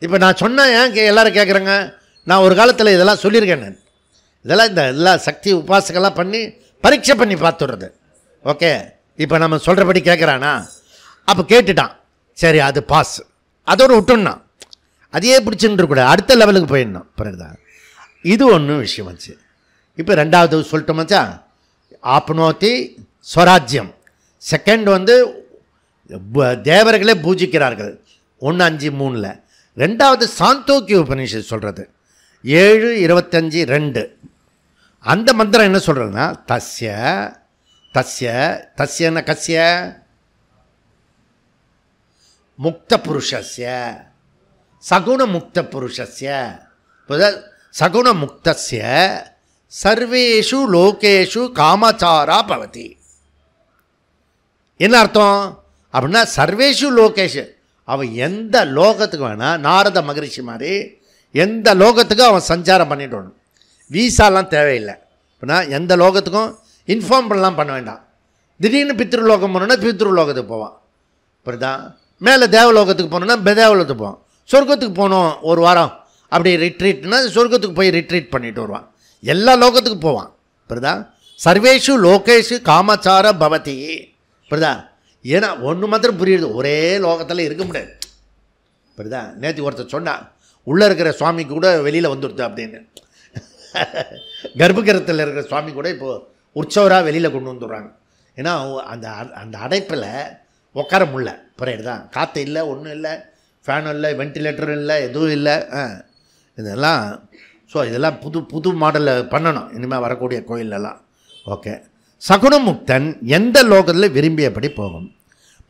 இப்போ நான் சொன்னேன் ஏன் எல்லோரும் கேட்குறேங்க, நான் ஒரு காலத்தில் இதெல்லாம் சொல்லியிருக்கேன். நான் இதெல்லாம் இந்த எல்லா சக்தி உபாசகெல்லாம் பண்ணி பரீட்சை பண்ணி பார்த்துடுறது. ஓகே, இப்போ நம்ம சொல்கிறபடி கேட்குறானா, அப்போ கேட்டுட்டான், சரி அது பாஸ், அதோடு விட்டுடணும், அதையே பிடிச்சுட்டு கூட அடுத்த லெவலுக்கு போயிடணும். பிறகுதான் இது ஒன்று விஷயம் வச்சு. இப்போ ரெண்டாவது சொல்லிட்டோமாச்சா, ஆப்னோத்தி ஸ்வராஜ்யம். செகண்ட் வந்து தேவர்களே பூஜிக்கிறார்கள் 1:5-3. ரெண்டாவது சாந்தோக்கிய உபநிஷத் சொல்கிறது 7:25-2. அந்த மந்திரம் என்ன சொல்கிறதுன்னா, தஸ்ய தஸ்ய தஸ்யன கஸ்ய முக்த புருஷஸ்ய சகுண முக்த புருஷஸ்ய சகுண முக்தஸ்ய சர்வேஷு லோகேஷு காமச்சாரா பவதி. என்ன அர்த்தம் அப்படின்னா, சர்வேஷு லோகேஷு, அவன் எந்த லோகத்துக்கு வேணால் நாரத மகரிஷி மாதிரி எந்த லோகத்துக்கும் அவன் சஞ்சாரம் பண்ணிட்டு வரணும். வீசாலாம் தேவையில்லை. அப்படின்னா எந்த லோகத்துக்கும் இன்ஃபார்ம் பண்ண வேண்டாம். திடீர்னு பித்ருலோகம் போனோன்னா பித்ருலோகத்துக்கு போவான். அப்படிதான் மேலே தேவலோகத்துக்கு போனோன்னா தேவலோகத்துக்கு போவான். சொர்க்கத்துக்கு போனோம் ஒரு வாரம் அப்படி ரிட்ரீட்னா சொர்க்கத்துக்கு போய் ரிட்ரீட் பண்ணிட்டு வருவான். எல்லா லோகத்துக்கும் போவான். அப்படிதான் சர்வேஷு லோகேஷு காமச்சார பவதி. அப்படிதான் ஏன்னா ஒன்று மாத்திரம் புரியுது, ஒரே லோகத்தில் இருக்க முடியாது. அப்படிதான் நேற்று ஒருத்தர் சொன்னான், உள்ளே இருக்கிற சுவாமி கூட வெளியில் வந்துடுது அப்படின்னு. கர்ப்பகிரகத்தில் இருக்கிற சுவாமி கூட இப்போது உற்சவராக வெளியில் கொண்டு வந்துடுறாங்க. ஏன்னா அந்த அந்த அடைப்பில் உட்கார முடியல. புரியுதுதான், காற்று இல்லை, ஒன்றும் இல்லை, ஃபேனும் இல்லை, வென்டிலேட்டரும் இல்லை, எதுவும் இல்லை. இதெல்லாம் ஸோ இதெல்லாம் புது புது மாடலில் பண்ணணும் இனிமேல் வரக்கூடிய கோயிலெல்லாம். ஓகே, சகுணமுக்தன் எந்த லோகத்தில் விரும்பியபடி போகும்.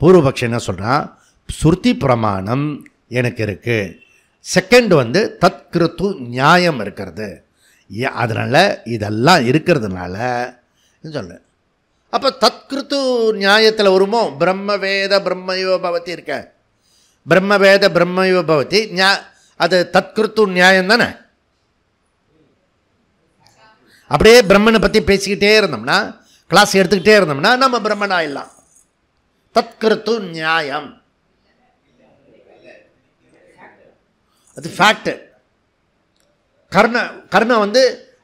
பூர்வபக்ஷம் என்ன சொல்கிறான், ஸ்ருதி பிரமாணம் எனக்கு இருக்குது. செகண்ட் வந்து தத்கிருத்து நியாயம் இருக்கிறது. அதனால் இதெல்லாம் இருக்கிறதுனால சொல்ல. அப்போ தத்கிருத்து நியாயத்தில் வருமோ, பிரம்மவேத பிரம்மயோ பவதி இருக்க, பிரம்மவேத பிரம்மயோ பவதி அது தத்கிருத்து நியாயம் தானே. அப்படியே பிரம்மனை பற்றி பேசிக்கிட்டே இருந்தோம்னா, கிளாஸ் எடுத்துக்கிட்டே இருந்தோம்னா நம்ம பிரம்மன் ஆயிடலாம். தத்கிருத்து நியாயம் அது ஃபேக்ட். கர்ணம் வந்து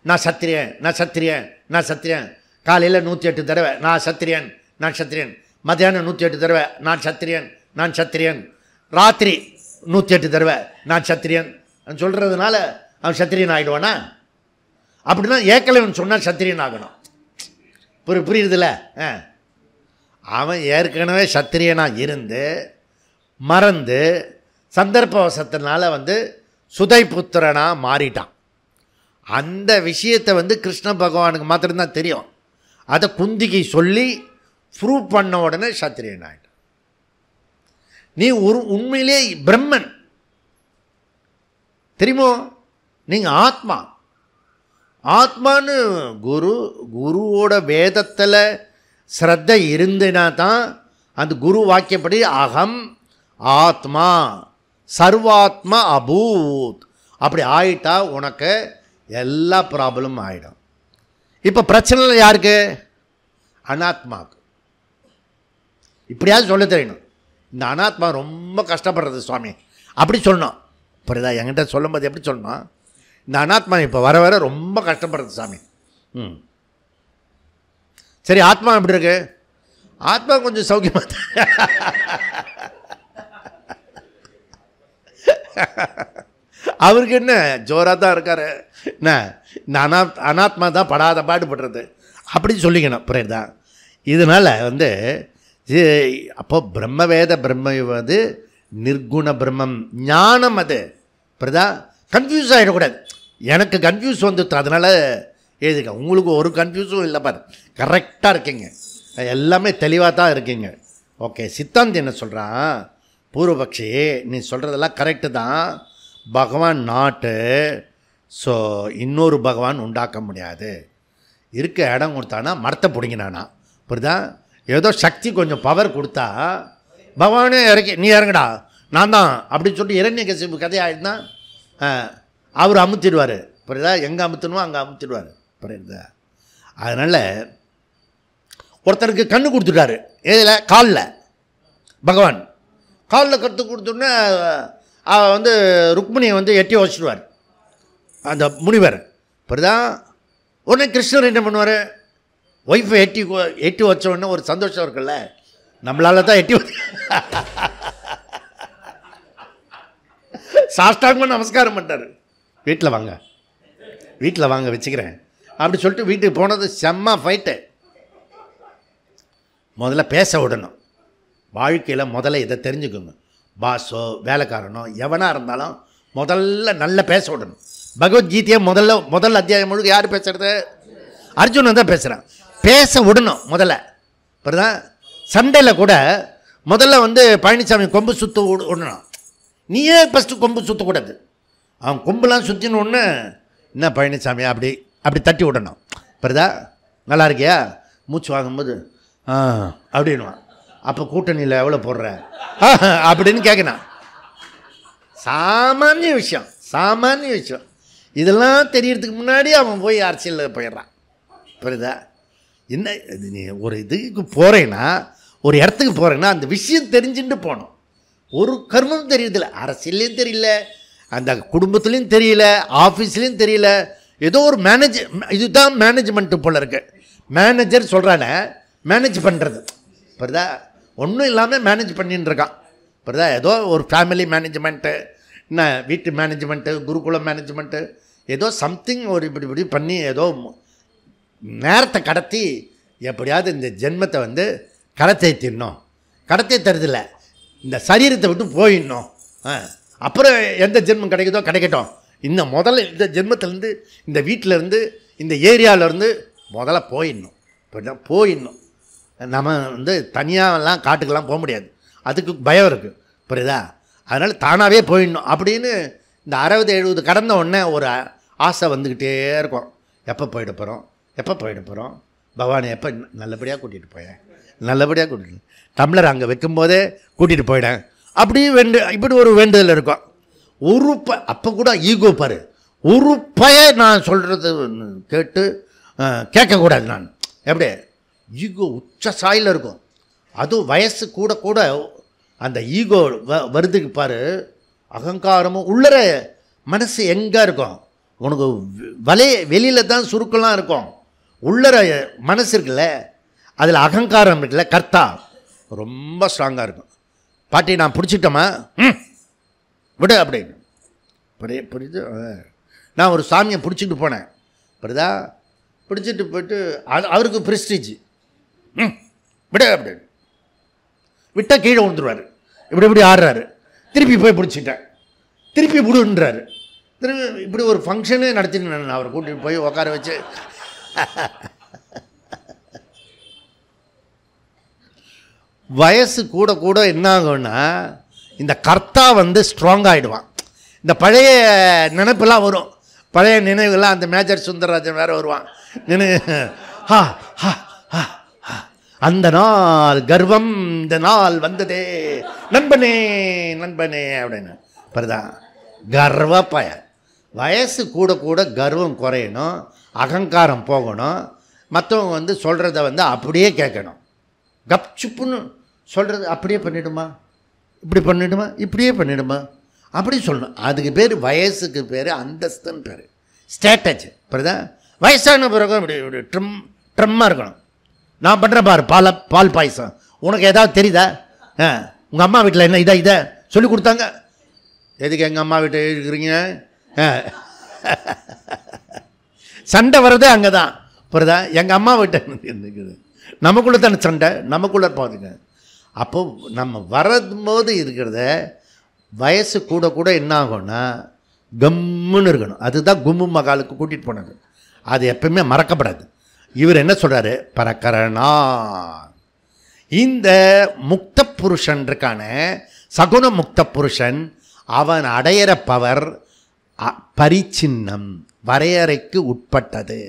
நான் சத்திரியன், நான் சத்திரியன், நான் சத்திரியன். காலையில் 108 தடவை நான் சத்திரியன், நான் சத்திரியன். மத்தியானம் 108 தடவை நான் சத்திரியன், நான் சத்திரியன். ராத்திரி 108 தடவை நான் சத்திரியன் சொல்கிறதுனால அவன் சத்திரியன் ஆகிடுவானா? அப்படின்னா ஏக்கலைவன் சொன்னால் சத்திரியன் ஆகணும். புரியுதுல்ல? அவன் ஏற்கனவே சத்திரியனாக இருந்து மறந்து சந்தர்ப்பவசத்தினால வந்து சுதை புத்திரனாக மாறிட்டான். அந்த விஷயத்தை வந்து கிருஷ்ண பகவானுக்கு மாத்திரம்தான் தெரியும். அதை குந்திக்கு சொல்லி ப்ரூவ் பண்ண உடனே சத்திரியன் ஆகிட்டான். நீ ஒரு உண்மையிலே பிரம்மன் தெரியுமோ, நீங்கள் ஆத்மா. ஆத்மான்னு குருவோட வேதத்தில் ஸ்ரத்தை இருந்துனா தான் அந்த குரு வாக்கியப்படி அகம் ஆத்மா சர்வாத்மா அபூத் அப்படி ஆயிட்டா உனக்கு எல்லா ப்ராப்ளமும் ஆகிடும். இப்போ பிரச்சனை யாருக்கு? அனாத்மாவுக்கு. இப்படியாவது சொல்ல தெரியணும், இந்த அனாத்மா ரொம்ப கஷ்டப்படுறது சுவாமி அப்படி சொல்லணும். புரியுதா? என்கிட்ட சொல்லும்போது எப்படி சொல்லணும், இந்த அனாத்மா இப்போ வர வர ரொம்ப கஷ்டப்படுறது சாமி. சரி, ஆத்மா எப்படி இருக்கு? ஆத்மா கொஞ்சம் சௌக்கியமாக அவருக்கு என்ன ஜோராக தான் இருக்காரு. என்ன இந்த அனாத்மா தான் படாத பாடுபடுறது அப்படின்னு சொல்லிக்கணும். புரியுதா? இதனால் வந்து அப்போ பிரம்மவேத பிரம்ம வந்து நிர்குண பிரம்மம் ஞானம். அது புரியுதா? கன்ஃபியூஸ் ஆகிடக்கூடாது. எனக்கு கன்ஃபியூஸ் வந்துட்டு அதனால் எழுதிக்க. உங்களுக்கு ஒரு கன்ஃபியூஸும் இல்லை பாரு, கரெக்டாக இருக்கீங்க, எல்லாமே தெளிவாக தான் இருக்கீங்க. ஓகே, சித்தாந்தி என்ன சொல்கிறான், பூர்வபக்ஷி நீ சொல்கிறதெல்லாம் கரெக்டு தான், பகவான் நாட்டு. ஸோ இன்னொரு பகவான் உண்டாக்க முடியாது. இருக்க இடம் கொடுத்தானா மரத்தை பிடிங்கினானா. புரியுதா? ஏதோ சக்தி கொஞ்சம் பவர் கொடுத்தா பகவானே இறக்கி நீ இறங்கடா நான் தான் அப்படின்னு சொல்லிட்டு இரண்யகசிபு கதையாயிடுனா அவர் அமுத்திடுவார். புரியுதா? எங்கே அமுத்தணுமோ அங்கே அமுத்திடுவார். புரியுதா? அதனால் ஒருத்தருக்கு கண்ணு கொடுத்துட்டாரு, எதில்? காலில். பகவான் காலில் கற்று கொடுத்தோன்னே வந்து ருக்மிணியை வந்து எட்டி வச்சுடுவார் அந்த முனிவர். புரியுதா? உடனே கிருஷ்ணர் என்ன பண்ணுவார், ஒய்ஃபை எட்டி வச்ச உடனே ஒரு சந்தோஷம் இருக்குல்ல, நம்மளால தான் எட்டி சாஷ்டாங்கமாக நமஸ்காரம் பண்ணிட்டார். வீட்டில் வாங்க வச்சுக்கிறேன் அப்படி சொல்லிட்டு வீட்டுக்கு போனது செம்ம ஃபைட்டு. முதல்ல பேச விடணும். வாழ்க்கையில் முதல்ல இதை தெரிஞ்சுக்கோங்க. பாஸோ வேலைக்காரனோ எவனாக இருந்தாலும் முதல்ல நல்லா பேச விடணும். பகவத்கீதையை முதல் அத்தியாயம் முழுக்க யார் பேசுகிறது? அர்ஜுனன் தான் பேசுகிறான். பேச விடணும் முதல்ல. அப்புறம் சண்டையில் கூட முதல்ல பழனிசாமி கொம்பு சுற்ற விடணும். நீயே ஃபஸ்ட்டு கொம்பு சுற்றக்கூடாது. அவன் கொம்புலாம் சுற்றின ஒன்று என்ன பழனிசாமி அப்படி தட்டி விடணும். அப்புறம் நல்லா இருக்கியா, மூச்சு வாங்கும்போது அப்படின்வான். அப்போ கூட்டணியில் எவ்வளோ போடுற அப்படின்னு கேட்கணும். சாமானிய விஷயம். இதெல்லாம் தெரியறதுக்கு முன்னாடி அவன் போய் அரசியலில் போயிடுறான். புரியுதா? என்ன நீ ஒரு இதுக்கு போகிறேன்னா, ஒரு இடத்துக்கு போகிறேன்னா அந்த விஷயம் தெரிஞ்சுட்டு போகணும். ஒரு கர்மம் தெரியறதில்ல, அரசியல்லையும் தெரியல, அந்த குடும்பத்துலேயும் தெரியல, ஆஃபீஸ்லேயும் தெரியல. ஏதோ ஒரு இதுதான் மேனேஜ்மெண்ட்டு போல் இருக்கு. மேனேஜர் சொல்கிறானே மேனேஜ் பண்ணுறது. புரியுதா? ஒன்றும் இல்லாமல் மேனேஜ் பண்ணின்னு இருக்கான். புரியுதா? ஏதோ ஒரு ஃபேமிலி மேனேஜ்மெண்ட்டு, என்ன வீட்டு மேனேஜ்மெண்ட்டு, குருகுலம் மேனேஜ்மெண்ட்டு, ஏதோ சம்திங் ஒரு இப்படி பண்ணி ஏதோ நேரத்தை கடத்தி எப்படியாவது இந்த ஜென்மத்தை கடத்தை தின்னும். கடத்தை தருதில்லை, இந்த சரீரத்தை விட்டு போயிடணும். அப்புறம் எந்த ஜென்மம் கிடைக்குதோ கிடைக்கட்டும். இன்னும் முதல்ல இந்த ஜென்மத்திலேருந்து, இந்த வீட்டிலேருந்து, இந்த ஏரியாவிலேருந்து முதல்ல போயிடணும். நம்ம தனியாகலாம் காட்டுக்கெல்லாம் போக முடியாது, அதுக்கு பயம் இருக்குது. புரியுதா? அதனால் தானாகவே போயிடணும் அப்படின்னு இந்த 60-70 கடந்த உடனே ஒரு ஆசை வந்துக்கிட்டே இருக்கும். எப்போ போயிட போகிறோம், பவானி எப்போ நல்லபடியாக கூட்டிகிட்டு டம்ளர் அங்கே வைக்கும்போதே கூட்டிகிட்டு போயிடேன் அப்படின்னு இப்படி ஒரு வேண்டுதல் இருக்கும். அப்போ கூட ஈகோ பாரு, ஒரு நான் சொல்கிறது கேட்டு கேட்கக்கூடாது. நான் எப்படி ஈகோ உச்ச சாயில் இருக்கும். அதுவும் வயசு கூட அந்த ஈகோ வருதுக்கு பாரு. அகங்காரமும் உள்ளர மனசு எங்கே இருக்கும்? உனக்கு வெளியில் தான் சுருக்கெல்லாம் இருக்கும். உள்ளர மனசு இருக்குல்ல, அதில் அகங்காரம் இருக்குல்ல, கர்த்தா ரொம்ப ஸ்ட்ராங்காக இருக்கும். பாட்டி நான் பிடிச்சிட்டோமா விடு அப்படின்னு. புரியுது? நான் ஒரு சாமியை பிடிச்சிட்டு போனேன். புரியுதா? பிடிச்சிட்டு போயிட்டு அவருக்கு ப்ரெஸ்டீஜ் விட அப்படின்னு விட்டால் கீழே விழுந்துருவார். இப்படி ஆடுறாரு. திருப்பி போய் பிடிச்சிட்டேன், திருப்பி விடுன்றாரு. திரும்பி இப்படி ஒரு ஃபங்க்ஷனே நடத்தின்னு நான் அவரை கூட்டிகிட்டு போய் உட்கார வச்சு வயசு கூட என்ன ஆகும்னா இந்த கர்த்தா ஸ்ட்ராங் ஆகிடுவான். இந்த பழைய நினைப்பெல்லாம் வரும். பழைய நினைவுகள்லாம் அந்த மேஜர் சுந்தரராஜன் வேறு வருவான். அந்த நாள் கர்வம் இந்த நாள் வந்ததே நண்பனே அப்படின்னு. பருதான் கர்வப்பய. வயசு கூட கர்வம் குறையணும், அகங்காரம் போகணும். மற்றவங்க சொல்கிறத அப்படியே கேட்கணும். கப்சுப்புன்னு சொல்கிறது அப்படியே பண்ணிவிடுமா, இப்படியே பண்ணிவிடுமா அப்படி சொல்லணும். அதுக்கு பேர் வயசுக்கு பேர் அந்தஸ்துன்னு பேர், ஸ்டேட்டஸ். புரியுதா? வயசான பிறகு இப்படி ட்ரம்மாக இருக்கணும். நான் பண்ணுறேன் பாரு பால் பாயசம், உனக்கு ஏதாவது தெரியுதா? உங்கள் அம்மா வீட்டில் என்ன இதை சொல்லி கொடுத்தாங்க? எதுக்கு எங்கள் அம்மா வீட்டை இருக்கிறீங்க? சண்டை வர்றதே அங்கே தான். புரியுதா? எங்கள் அம்மா வீட்டை இருக்குது, நமக்குள்ளே தானே சண்டை, நமக்குள்ளே போகுதுங்க. அப்போது நம்ம வரும்போது இருக்கிறத வயசு கூட என்ன ஆகும்னா கம்முன்னு இருக்கணும். அதுதான் கும்மு மகாலுக்கு கூட்டிகிட்டு போனது. அது எப்பவுமே மறக்கப்படாது. இவர் என்ன சொல்கிறாரு? பரக்கரணா. இந்த முக்த புருஷன் இருக்கான, சகுன முக்த புருஷன், அவன் அடையிற பவர் பரிச்சின்னம், வரையறைக்கு உட்பட்டது.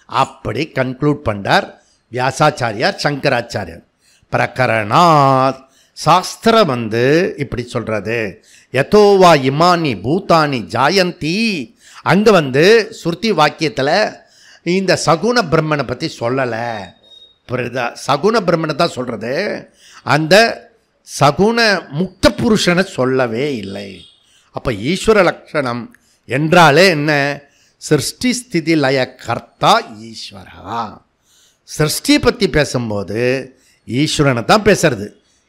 அப்படி கன்க்ளூட் பண்ணார் வியாசாச்சாரியார், சங்கராச்சாரியார். பிரகரணாத் சாஸ்திரம் இப்படி சொல்கிறது. யதோவா இமானி பூதானி ஜாயந்தி. அங்கே ஸ்ருதி வாக்கியத்தில் இந்த சகுன பிரம்மனை பற்றி சொல்லலை. புரியுதா? சகுன பிரம்மனை தான் சொல்கிறது, அந்த சகுன முக்த புருஷனை சொல்லவே இல்லை. அப்போ ஈஸ்வர லட்சணம் என்றாலே என்ன? சிருஷ்டி ஸ்திதி லய கர்த்தா ஈஸ்வரா. சிருஷ்டி பற்றி பேசும்போது ஈஸ்வரனை தான் பேசுறது.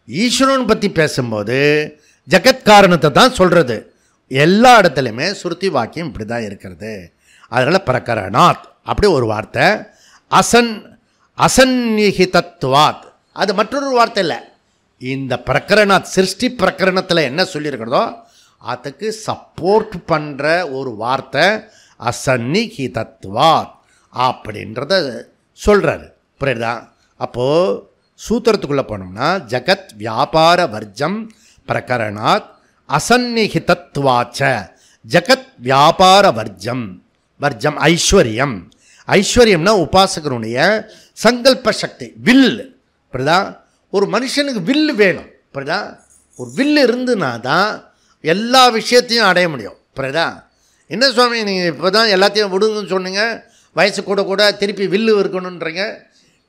ஈஸ்வரன் பற்றி பேசும்போது ஜகத்காரணத்தை தான் சொல்கிறது. எல்லா இடத்துலையுமே சுருதி வாக்கியம் இப்படி தான் இருக்கிறது. அதனால் பிரகரணாத் அப்படி ஒரு வார்த்தை. அசன்னிஹிதத்வாத் அது மற்றொரு வார்த்தை இல்லை. இந்த பிரகரணாத் சிருஷ்டி பிரகரணத்தில் என்ன சொல்லியிருக்கிறதோ அதுக்கு சப்போர்ட் பண்ணுற ஒரு வார்த்தை அசன்னிஹிதத்வாத் அப்படின்றத சொல்கிறாரு. புரியுதா? அப்போது சூத்திரத்துக்குள்ளே போனோம்னா ஜகத் வியாபார வர்ஜம் பிரகரணாத் அசன்னிஹிதத்வாச்ச ஜகத் வியாபார வர்ஜம். வர்ஜம் ஐஸ்வர்யம். ஐஸ்வர்யம்னா உபாசகனுடைய சங்கல்ப சக்தி, வில். புரியுதா? ஒரு மனுஷனுக்கு வில் வேணும். புரியுதா? ஒரு வில் இருந்துனா தான் எல்லா விஷயத்தையும் அடைய முடியும். புரியுதா? என்ன சுவாமி நீங்கள் இப்போ தான் எல்லாத்தையும் விடுங்கன்னு சொன்னீங்க, வயசு கூட கூட திருப்பி வில்லு இருக்கணுன்றீங்க.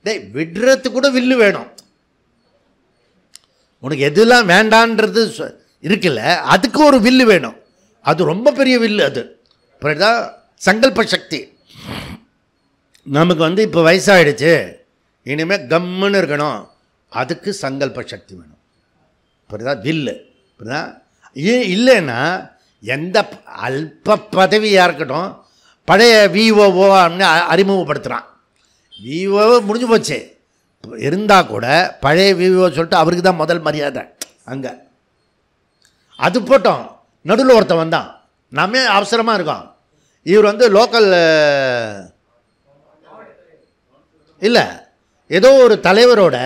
டேய், விடுறதுக்கு கூட வில்லு வேணும். உனக்கு எதுலாம் வேண்டான்றது இருக்குல்ல, அதுக்கு ஒரு வில்லு வேணும். அது ரொம்ப பெரிய வில்லு அது. புரியுதா? சங்கல்ப சக்தி. நமக்கு இப்போ வயசாகிடுச்சு, இனிமேல் கம்முன்னு இருக்கணும், அதுக்கு சங்கல்ப சக்தி வேணும். புரியுதா? வில்லு. புரியுதா? இல்லைன்னா எந்த அல்ப பதவியாக இருக்கட்டும், பழைய விஓஓ அப்படின்னு அறிமுகப்படுத்துகிறான். விஓ முடிஞ்சு போச்சு. இருந்தால் கூட பழைய விஓ சொல்லிட்டு அவருக்கு தான் முதல் மரியாதை அங்கே. அது போட்டோம். நடுவில் ஒருத்தன் வந்தான், நாமே அவசரமாக இருக்கோம். இவர் லோக்கல் இல்லை, ஏதோ ஒரு தலைவரோட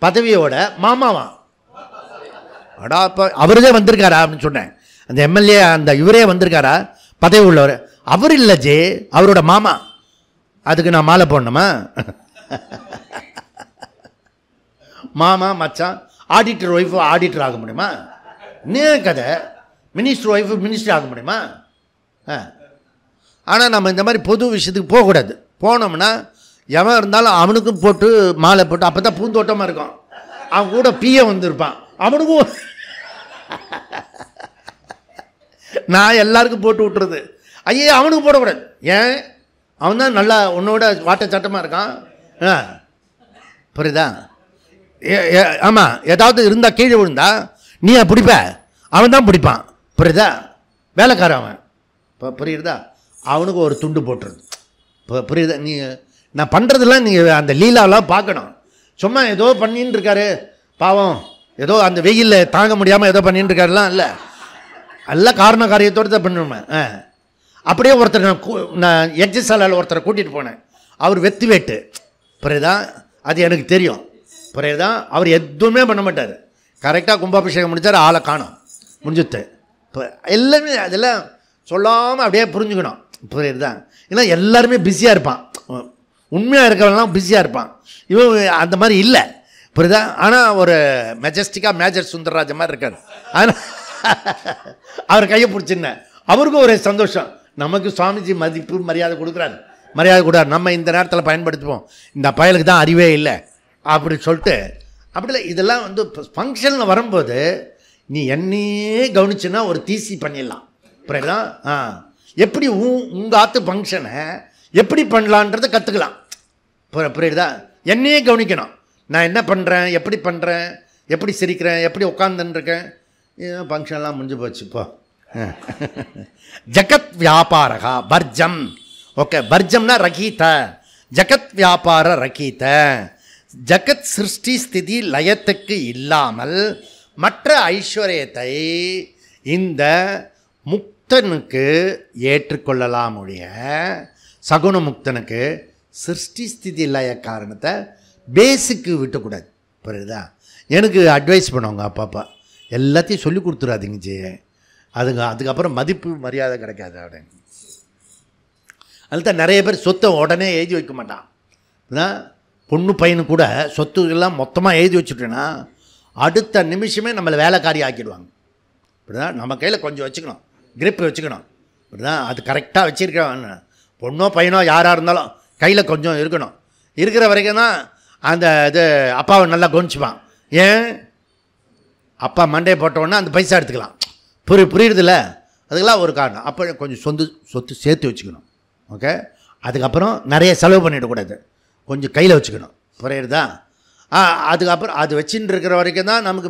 பதவியோட மாமாவான். அடா, இப்போ அவரே வந்திருக்காரா அப்படின்னு சொன்னேன். அந்த எம்எல்ஏ அந்த இவரே வந்திருக்காரா பதவி உள்ளவர்? அவர் இல்லை ஜே, அவரோட மாமா. அதுக்கு நான் மாலை போடணுமா? மாமா மச்சான். ஆடிட்டர் ஒய்ஃபு ஆடிட்டர் ஆக முடியுமா? இன்னும் கதை. மினிஸ்டர் ஒய்ஃபு மினிஸ்டர் ஆக முடியுமா? ஆனால் நம்ம இந்த மாதிரி பொது விஷயத்துக்கு போகக்கூடாது. போனோம்னா எவன் இருந்தாலும் அவனுக்கும் போட்டு மாலை போட்டு, அப்போ தான் பூந்தோட்டமாக இருக்கும். அவன் கூட பிஏ வந்திருப்பான், அவனுக்கும். நான் எல்லாருக்கும் போட்டு விட்டுறது. ஐயே, அவனுக்கு போடக்கூடாது. ஏன்? அவன் தான் நல்லா உன்னோட வாட்ட சட்டமாக இருக்கான். புரியுதா? ஆமாம், ஏதாவது இருந்தால் கீழே விழுந்தா நீ பிடிப்ப, அவன் தான் பிடிப்பான். புரியுதா? வேலைக்காரன் அவன். இப்போ புரியுறதா? அவனுக்கு ஒரு துண்டு போட்டுருது. இப்போ புரியுதா? நீ நான் பண்ணுறதெல்லாம் நீங்கள் அந்த லீலாலாம் பார்க்கணும். சும்மா ஏதோ பண்ணின்னு இருக்காரு பாவம், ஏதோ அந்த வெயிலில் தாங்க முடியாமல் ஏதோ பண்ணின்னு இருக்காருலாம் இல்லை, எல்லாம் காரண காரியத்தோடு தான் பண்ணுவேன். அப்படியே ஒருத்தர் நான் எக்ஸசாலால் ஒருத்தரை கூட்டிகிட்டு போனேன். அவர் வெத்து வேட்டு. புரியுதா? அது எனக்கு தெரியும். புரியுதா? அவர் எதுவுமே பண்ண மாட்டார். கரெக்டாக கும்பாபிஷேகம் முடித்தார், ஆளை காணும், முடிஞ்சுத்து. இப்போ எல்லாமே அதெல்லாம் சொல்லாமல் அப்படியே புரிஞ்சுக்கணும். புரியுதா? ஏன்னா எல்லாருமே பிஸியாக இருப்பான். உண்மையாக இருக்கிறவங்களாம் பிஸியாக இருப்பான். இவன் அந்த மாதிரி இல்லை. புரியுதா? ஆனால் ஒரு மெஜஸ்டிக்காக மேஜர் சுந்தரராஜன் மாதிரி இருக்கார். ஆனால் அவர் கையை பிடிச்சிருந்தேன், அவருக்கும் ஒரு சந்தோஷம். நமக்கு சுவாமிஜி மதிப்பு மரியாதை கொடுக்குறாரு, மரியாதை கொடுறாரு, நம்ம இந்த நேரத்தில் பயன்படுத்துவோம். இந்த பயலுக்கு தான் அறிவே இல்லை அப்படி சொல்லிட்டு. அப்படி இல்லை, இதெல்லாம் ஃபங்க்ஷனில் வரும்போது நீ என்னையே கவனிச்சுன்னா ஒரு தீசி பண்ணிடலாம். புரியுதா? எப்படி உங்கள் ஆற்று ஃபங்க்ஷனை எப்படி பண்ணலான்றதை கற்றுக்கலாம். புரியுதா? என்னையே கவனிக்கணும். நான் என்ன பண்ணுறேன், எப்படி பண்ணுறேன், எப்படி சிரிக்கிறேன், எப்படி உட்காந்துருக்கேன். ஃபங்க்ஷன்லாம் முடிஞ்சு போச்சு. இப்போ ஜகத் வியாபாரகா பர்ஜம். ஓகே, பர்ஜம்னா ரகீத. ஜகத் வியாபார ரகீத. ஜகத் சிருஷ்டி ஸ்திதி லயத்துக்கு இல்லாமல் மற்ற ஐஸ்வர்யத்தை இந்த முக்தனுக்கு ஏற்றுக்கொள்ளலாம். உடைய சகுன முக்தனுக்கு சிருஷ்டி ஸ்திதி லய காரணத்தை பேஸுக்கு விட்டுக்கூடாது. புரியுதா? எனக்கு அட்வைஸ் பண்ணுவாங்க அப்பப்பா, எல்லாத்தையும் சொல்லி கொடுத்துடாதீங்க ஜி, அதுக்கப்புறம் மதிப்பு மரியாதை கிடைக்காது அப்படின்னு. அதுதான் நிறைய பேர் சொத்தை உடனே எழுதி வைக்க மாட்டான். பொண்ணு பையனு கூட சொத்து எல்லாம் மொத்தமாக எழுதி வச்சுட்டேன்னா அடுத்த நிமிஷமே நம்மளை வேலைக்காரி ஆக்கிடுவாங்க. இப்படிதான் நம்ம கையில் கொஞ்சம் வச்சுக்கணும், கிரிப்பு வச்சுக்கணும். இப்படிதான் அது கரெக்டாக வச்சுருக்கேன். பொண்ணோ பையனோ யாராக இருந்தாலும் கையில் கொஞ்சம் இருக்கணும். இருக்கிற வரைக்கும் தான் அந்த இது அப்பாவை நல்லா கவனிச்சுப்பான். ஏன்? அப்பா மண்டையை போட்டோன்னா அந்த பைசா எடுத்துக்கலாம். புரியுறதில்ல? அதுக்கெல்லாம் ஒரு காரணம். அப்போ கொஞ்சம் சொத்து சேர்த்து வச்சுக்கணும். ஓகே. அதுக்கப்புறம் நிறைய செலவு பண்ணிடக்கூடாது, கொஞ்சம் கையில் வச்சுக்கணும். புரியுறதா? அதுக்கப்புறம் அது வச்சுட்டு இருக்கிற வரைக்கும் தான் நமக்கு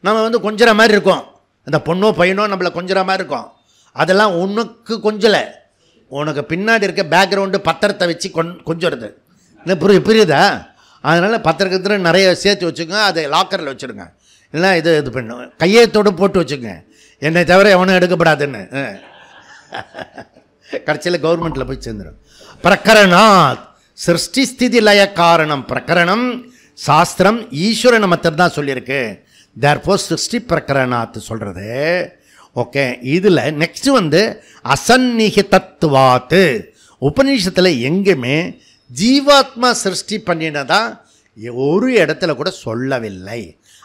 நம்ம வந்து கொஞ்சற மாதிரி இருக்கும். அந்த பொண்ணோ பையனோ நம்மளை கொஞ்சற மாதிரி இருக்கும். அதெல்லாம் உனக்கு கொஞ்சலை, உனக்கு பின்னாடி இருக்க பேக்ரவுண்டு பத்திரத்தை வச்சு கொஞ்சறது. புரியுதா? அதனால் பத்திரக்கத்தில் நிறைய சேர்த்து வச்சுக்கோங்க, அதை லாக்கரில் வச்சுருங்க. இல்லைனா இது பண்ணும், கையெழுத்தோடு போட்டு வச்சுக்கோங்க, என்னை தவிர எவனும் எடுக்கப்படாதுன்னு. கடைசியில் கவர்மெண்ட்டில் போய் சேர்ந்துடும். பிரகரணாத் சிருஷ்டி ஸ்திதி லய காரணம். பிரகரணம் சாஸ்திரம் ஈஸ்வரனை மாத்திரம் தான் சொல்லியிருக்கு. தேர்ஃபோர் சிருஷ்டி பிரகரணாத் சொல்கிறது. ஓகே. இதில் நெக்ஸ்ட் வந்து அசன்னிகிதத்துவாத்து. உபநிஷத்தில் எங்கேயுமே ஜீவாத்மா சிருஷ்டி பண்ணினதா ஒரு இடத்துல கூட சொல்லவில்லை.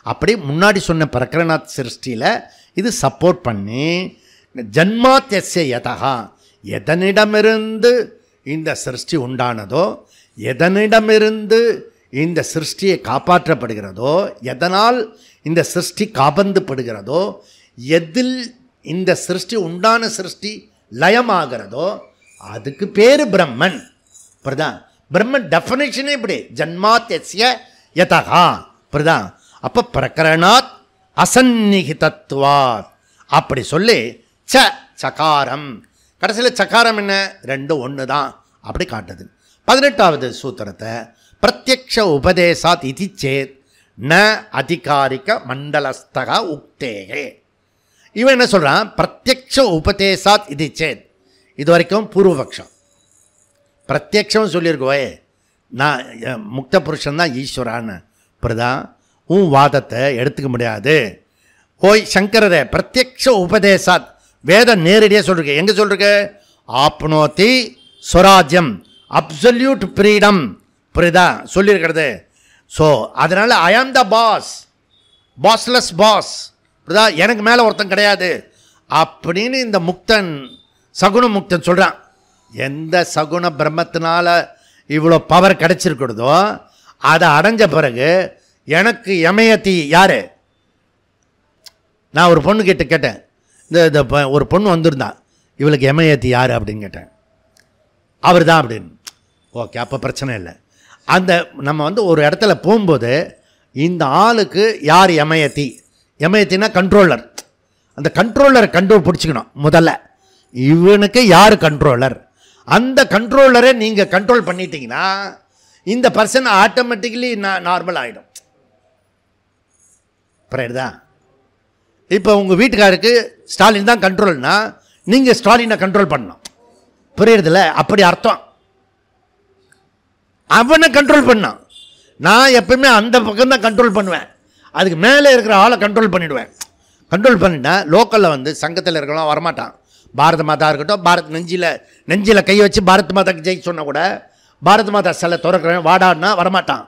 அப்படி முன்னாடி சொன்ன பிரகரணாத் சிருஷ்டியில் இது சப்போர்ட் பண்ணி ஜன்மாத்யஸ்ய யதா, எதனிடமிருந்து இந்த சிருஷ்டி உண்டானதோ, எதனிடமிருந்து இந்த சிருஷ்டியை காப்பாற்றப்படுகிறதோ, எதனால் இந்த சிருஷ்டி காபந்துப்படுகிறதோ, எதில் இந்த சிருஷ்டி உண்டான சிருஷ்டி லயமாகிறதோ அதுக்கு பேர் பிரம்மன். பிரதான் பிரம்மன் டெஃபினேஷனே இப்படி, ஜன்மாத்யஸ்ய யதா. பிரதான். அப்போ பிரகரணாத் அசன்னிகிதத்துவாத் அப்படி சொல்லி சகாரம். கடைசியில் சகாரம் என்ன? ரெண்டும் ஒன்று தான் அப்படி காட்டுது. 18வது சூத்திரத்தை பிரத்யக்ஷ உபதேசாத் இதி சேத் ந அதிகாரிக மண்டலஸ்தக உக்தேகே. இவன் என்ன சொல்கிறான்? பிரத்யக்ஷ உபதேசாத் இதி சேத். இது வரைக்கும் பூர்வபக்ஷம். பிரத்யக்ஷம் சொல்லியிருக்கோயே, நான் முக்த புருஷன் தான் ஈஸ்வரான்னு. இப்படிதான் உன் வாதத்தை எடுத்துக்க முடியாது. ஓய் சங்கரரே, பிரத்யக்ஷ உபதேசாத் வேதம் நேரடியாக சொல்லிருக்கு. எங்கே சொல்லிருக்கு? ஆப்னோதி ஸ்வராஜ்யம், அப்சல்யூட் ஃப்ரீடம். புரியுதா? சொல்லியிருக்கிறது. ஸோ அதனால் ஐ ஆம் த பாஸ், பாஸ்லெஸ் பாஸ். புரியுதா? எனக்கு மேலே ஒருத்தன் கிடையாது அப்படின்னு இந்த முக்தன், சகுன முக்தன் சொல்கிறான். எந்த சகுன பிரம்மத்தினால இவ்வளோ பவர் கிடைச்சிருக்கிறதோ அதை அடைஞ்ச பிறகு எனக்கு யமயத்தி யார்? நான் ஒரு பொண்ணுக்கிட்ட கேட்டேன், இந்த ஒரு பொண்ணு வந்திருந்தான், இவளுக்கு யமயத்தி யார் அப்படின்னு கேட்டேன். அவர் தான் அப்படின்னு. ஓகே, அப்போ பிரச்சனை இல்லை. அந்த நம்ம வந்து ஒரு இடத்துல போகும்போது இந்த ஆளுக்கு யார் யமயத்தி? யமயத்தின்னா கண்ட்ரோலர். அந்த கண்ட்ரோலரை பிடிச்சிக்கணும் முதல்ல. இவனுக்கு யார் கண்ட்ரோலர்? அந்த கண்ட்ரோலரை நீங்கள் கண்ட்ரோல் பண்ணிட்டீங்கன்னா இந்த பர்சன் ஆட்டோமேட்டிக்கலி நார்மல் ஆகிடும். புரியுதா? இப்போ உங்கள் வீட்டுக்காருக்கு ஸ்டாலின் தான் கண்ட்ரோல்னா நீங்கள் ஸ்டாலினை கண்ட்ரோல் பண்ணணும். புரியுறதில்ல? அப்படி அர்த்தம். அவனை கண்ட்ரோல் பண்ணான். நான் எப்பவுமே அந்த பக்கம் தான் கண்ட்ரோல் பண்ணுவேன், அதுக்கு மேலே இருக்கிற ஆளை கண்ட்ரோல் பண்ணிவிடுவேன். கண்ட்ரோல் பண்ணிட்டேன். லோக்கலில் வந்து சங்கத்தில் இருக்கலாம் வரமாட்டான். பாரத மாதா இருக்கட்டும், நெஞ்சில் கை வச்சு பாரத் மாதாக்கு ஜெயிக்க சொன்னால் கூட பாரத் மாதா சிலை திறக்கிறேன் வாடான்னா வரமாட்டான்.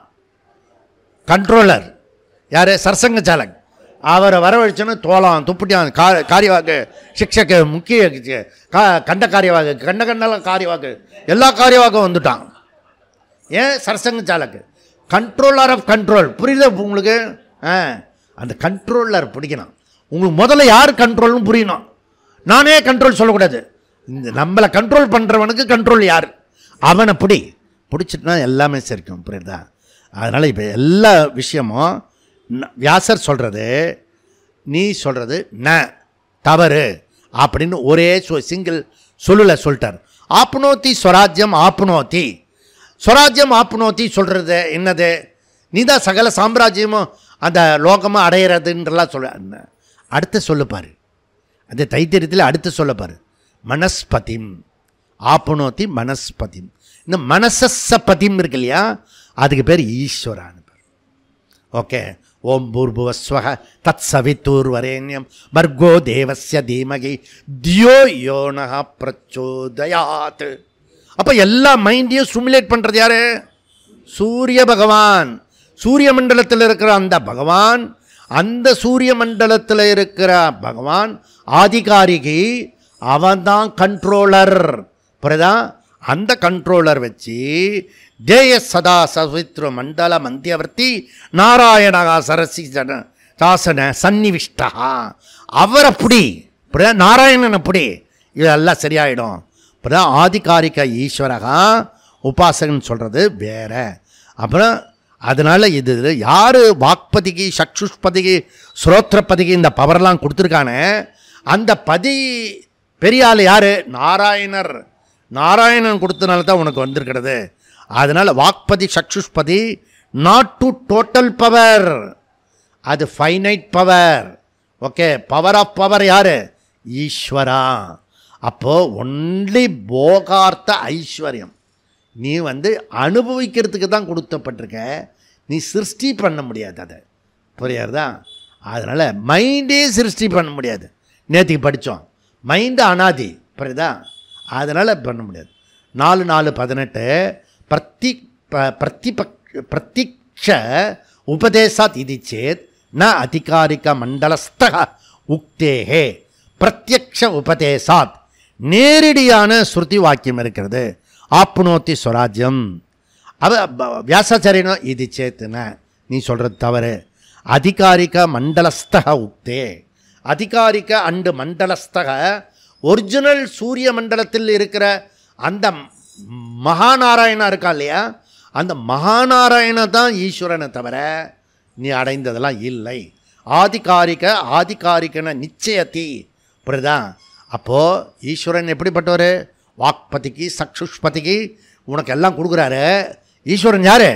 கண்ட்ரோலர் யார்? சர்சங்க சாலக். அவரை வரவழைச்சோன்னு தோலாம் துப்பிட்டான், காரியவாக்கு சிக்ஷக்கு, முக்கிய கண்ட காரியவாக்கு, கண்டெல்லாம் காரியவாக்கு, எல்லா காரியவாக்கும் வந்துட்டான். ஏன்? சர்சங்க சாலக்கு, கண்ட்ரோலர் ஆஃப் கண்ட்ரோல். புரியுதா உங்களுக்கு? அந்த கண்ட்ரோலர் பிடிக்கணும். உங்களுக்கு முதல்ல யார் கண்ட்ரோல்னு புரியணும். நானே கண்ட்ரோல் சொல்லக்கூடாது. இந்த நம்மளை கண்ட்ரோல் பண்ணுறவனுக்கு கண்ட்ரோல் யார்? அவனை பிடிச்சிட்டுனா எல்லாமே சரிக்கும். புரியுதா? அதனால் இப்போ எல்லா விஷயமும் வியாசர் சொல்கிறது, நீ சொல்கிறது ந தவறு அப்படின்னு ஒரே சிங்கிள் சொல்லில் சொல்லிட்டார். ஆப்னோத்தி ஸ்வராஜ்யம் ஆப்னோத்தி, ஸ்வராஜ்யம் ஆப்னோத்தி சொல்கிறது என்னது? நீ தான் சகல சாம்ராஜ்யமும் அந்த லோகமாக அடையிறதுன்றலாம் சொல்ல. அடுத்து சொல்லுப்பார், அந்த தைத்திரியத்தில் அடுத்து சொல்லப்பார், மனஸ்பதிம் ஆப்னோத்தி மனஸ்பதிம். இந்த மனசப்பதிம் இருக்கு இல்லையா, அதுக்கு பேர் ஈஸ்வரான்னு பேர். ஓகே. ஓம் பூர்புவஸ்வஹ தத் சவித்துர்வரேண்யம் பர்கோ தேவஸ்ய தீமகி தியோ யோனஹ பிரச்சோதயாத். அப்போ எல்லா மைண்டையும் ஸ்டிமுலேட் பண்ணுறது யார்? சூரிய பகவான். சூரிய மண்டலத்தில் இருக்கிற அந்த பகவான், அந்த சூரிய மண்டலத்தில் இருக்கிற பகவான் ஆதிகாரிகி, அவன்தான் கண்ட்ரோலர். புரியுதா? அந்த கண்ட்ரோலர் வச்சு தேய சதா சவித்ரு மண்டல மந்தியவர்த்தி நாராயணா சரசி சாசன சன்னிவிஷ்டா. அவர் அப்படி, நாராயணன் அப்படி, இதெல்லாம் சரியாயிடும். அப்புறம் ஆதிகாரிக ஈஸ்வரகா உபாசகன் சொல்கிறது வேற. அப்புறம் அதனால் இது யார் வாக்பதிக்கு சக்ஷுஷ்பதிக்கு ஸ்ரோத்ரப்பதிக்கு இந்த பவர்லாம் கொடுத்துருக்கானே அந்த பதி பெரிய ஆள் யார்? நாராயணர். நாராயணன் கொடுத்தனால தான் உனக்கு வந்திருக்கிறது. அதனால் வாக்பதி சக்ஷுஷ்பதி நாட் டு டோட்டல் பவர், அது finite power. Okay, power of power யார்? ஈஸ்வரா. அப்போது ஒன்லி போகார்த்த ஐஸ்வர்யம் நீ அனுபவிக்கிறதுக்கு தான் கொடுத்தப்பட்டிருக்க, நீ சிருஷ்டி பண்ண முடியாது. அதை புரியாதுதா? அதனால் மைண்டே சிருஷ்டி பண்ண முடியாது. நேற்றுக்கு படித்தோம், மைண்டு அனாதி, புரியுதா? அதனால் பண்ண முடியாது. 4:4:18 பிரத்திக்ஷ உபதேசாத் இது சேத் ந அதிகாரிக மண்டலஸ்த உக்தேகே. பிரத்யக்ஷ உபதேசாத் நேரடியான ஸ்ருதி வாக்கியம் இருக்கிறது. ஆப்னோத்தி ஸ்வராஜ்யம். வியாசாச்சாரியனோ இது சேத்துன நீ சொல்கிறது தவறு. அதிகாரிக மண்டலஸ்தக உக்தே. அதிகாரிக அண்டு மண்டலஸ்தக ஒரிஜினல் சூரிய மண்டலத்தில் இருக்கிற அந்த மகாநாராயணா இருக்கா இல்லையா, அந்த மகாநாராயண தான் ஈஸ்வரனை தவிர நீ அடைந்ததெல்லாம் இல்லை. ஆதிகாரிகன நிச்சயத்தி. புரியுதா? அப்போது ஈஸ்வரன் எப்படிப்பட்டவர்? வாக்பதிக்கு சக்ஷுஷ்பதிக்கு உனக்கு எல்லாம் கொடுக்குறாரு. ஈஸ்வரன் யார்?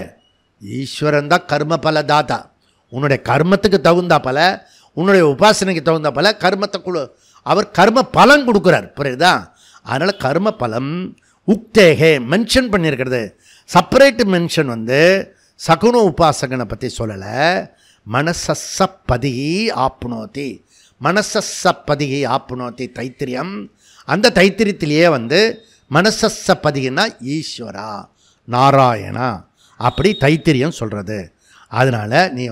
ஈஸ்வரன் தான் கர்ம பல தாத்தா. உன்னுடைய கர்மத்துக்கு தகுந்தா பல, உன்னுடைய உபாசனைக்கு தகுந்தா பல கர்மத்தை அவர் கர்ம பலன் கொடுக்குறார். புரியுதா? அதனால் கர்ம பலம் உக்தேகே மென்ஷன் பண்ணியிருக்கிறது. செப்பரேட்டு மென்ஷன் சகுன உபாசகனை பற்றி சொல்லலை. மனசப்பதி ஆப்னோதி, மனசப்பதி ஆப்னோதி தைத்திரியம். அந்த தைத்திரியத்திலேயே மனசப்பதினா ஈஸ்வரா நாராயணா அப்படி தைத்திரியம் சொல்கிறது. அதனால் நீ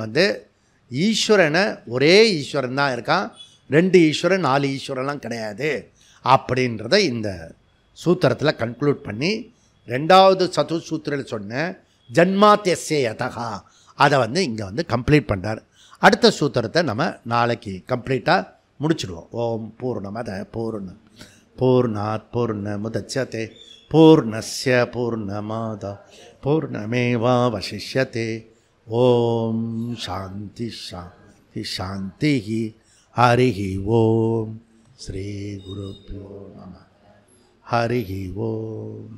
ஈஸ்வரனை ஒரே ஈஸ்வரன் தான் இருக்கான், 2 ஈஸ்வரன் 4 ஈஸ்வரன்லாம் கிடையாது அப்படின்றத இந்த சூத்திரத்தில் கன்க்ளூட் பண்ணி 2வது சூத்திரத்தில் சொன்ன ஜன்மாத்யஸ்ய யதகா அதை இங்கே கம்ப்ளீட் பண்ணுறார். அடுத்த சூத்திரத்தை நம்ம நாளைக்கு கம்ப்ளீட்டாக முடிச்சுடுவோம். ஓம் பூர்ணமத பூர்ணாத் பூர்ணமுதச்யதே பூர்ணஸ்ய பூர்ணமாதா பூர்ணமேவாவசிஷ்யதே. ஓம் சாந்தி சாந்தி சாந்தி. ஹரிஹி ஓம். ஸ்ரீ குருப்யோ நமः. ஹரிஹி ஓம்.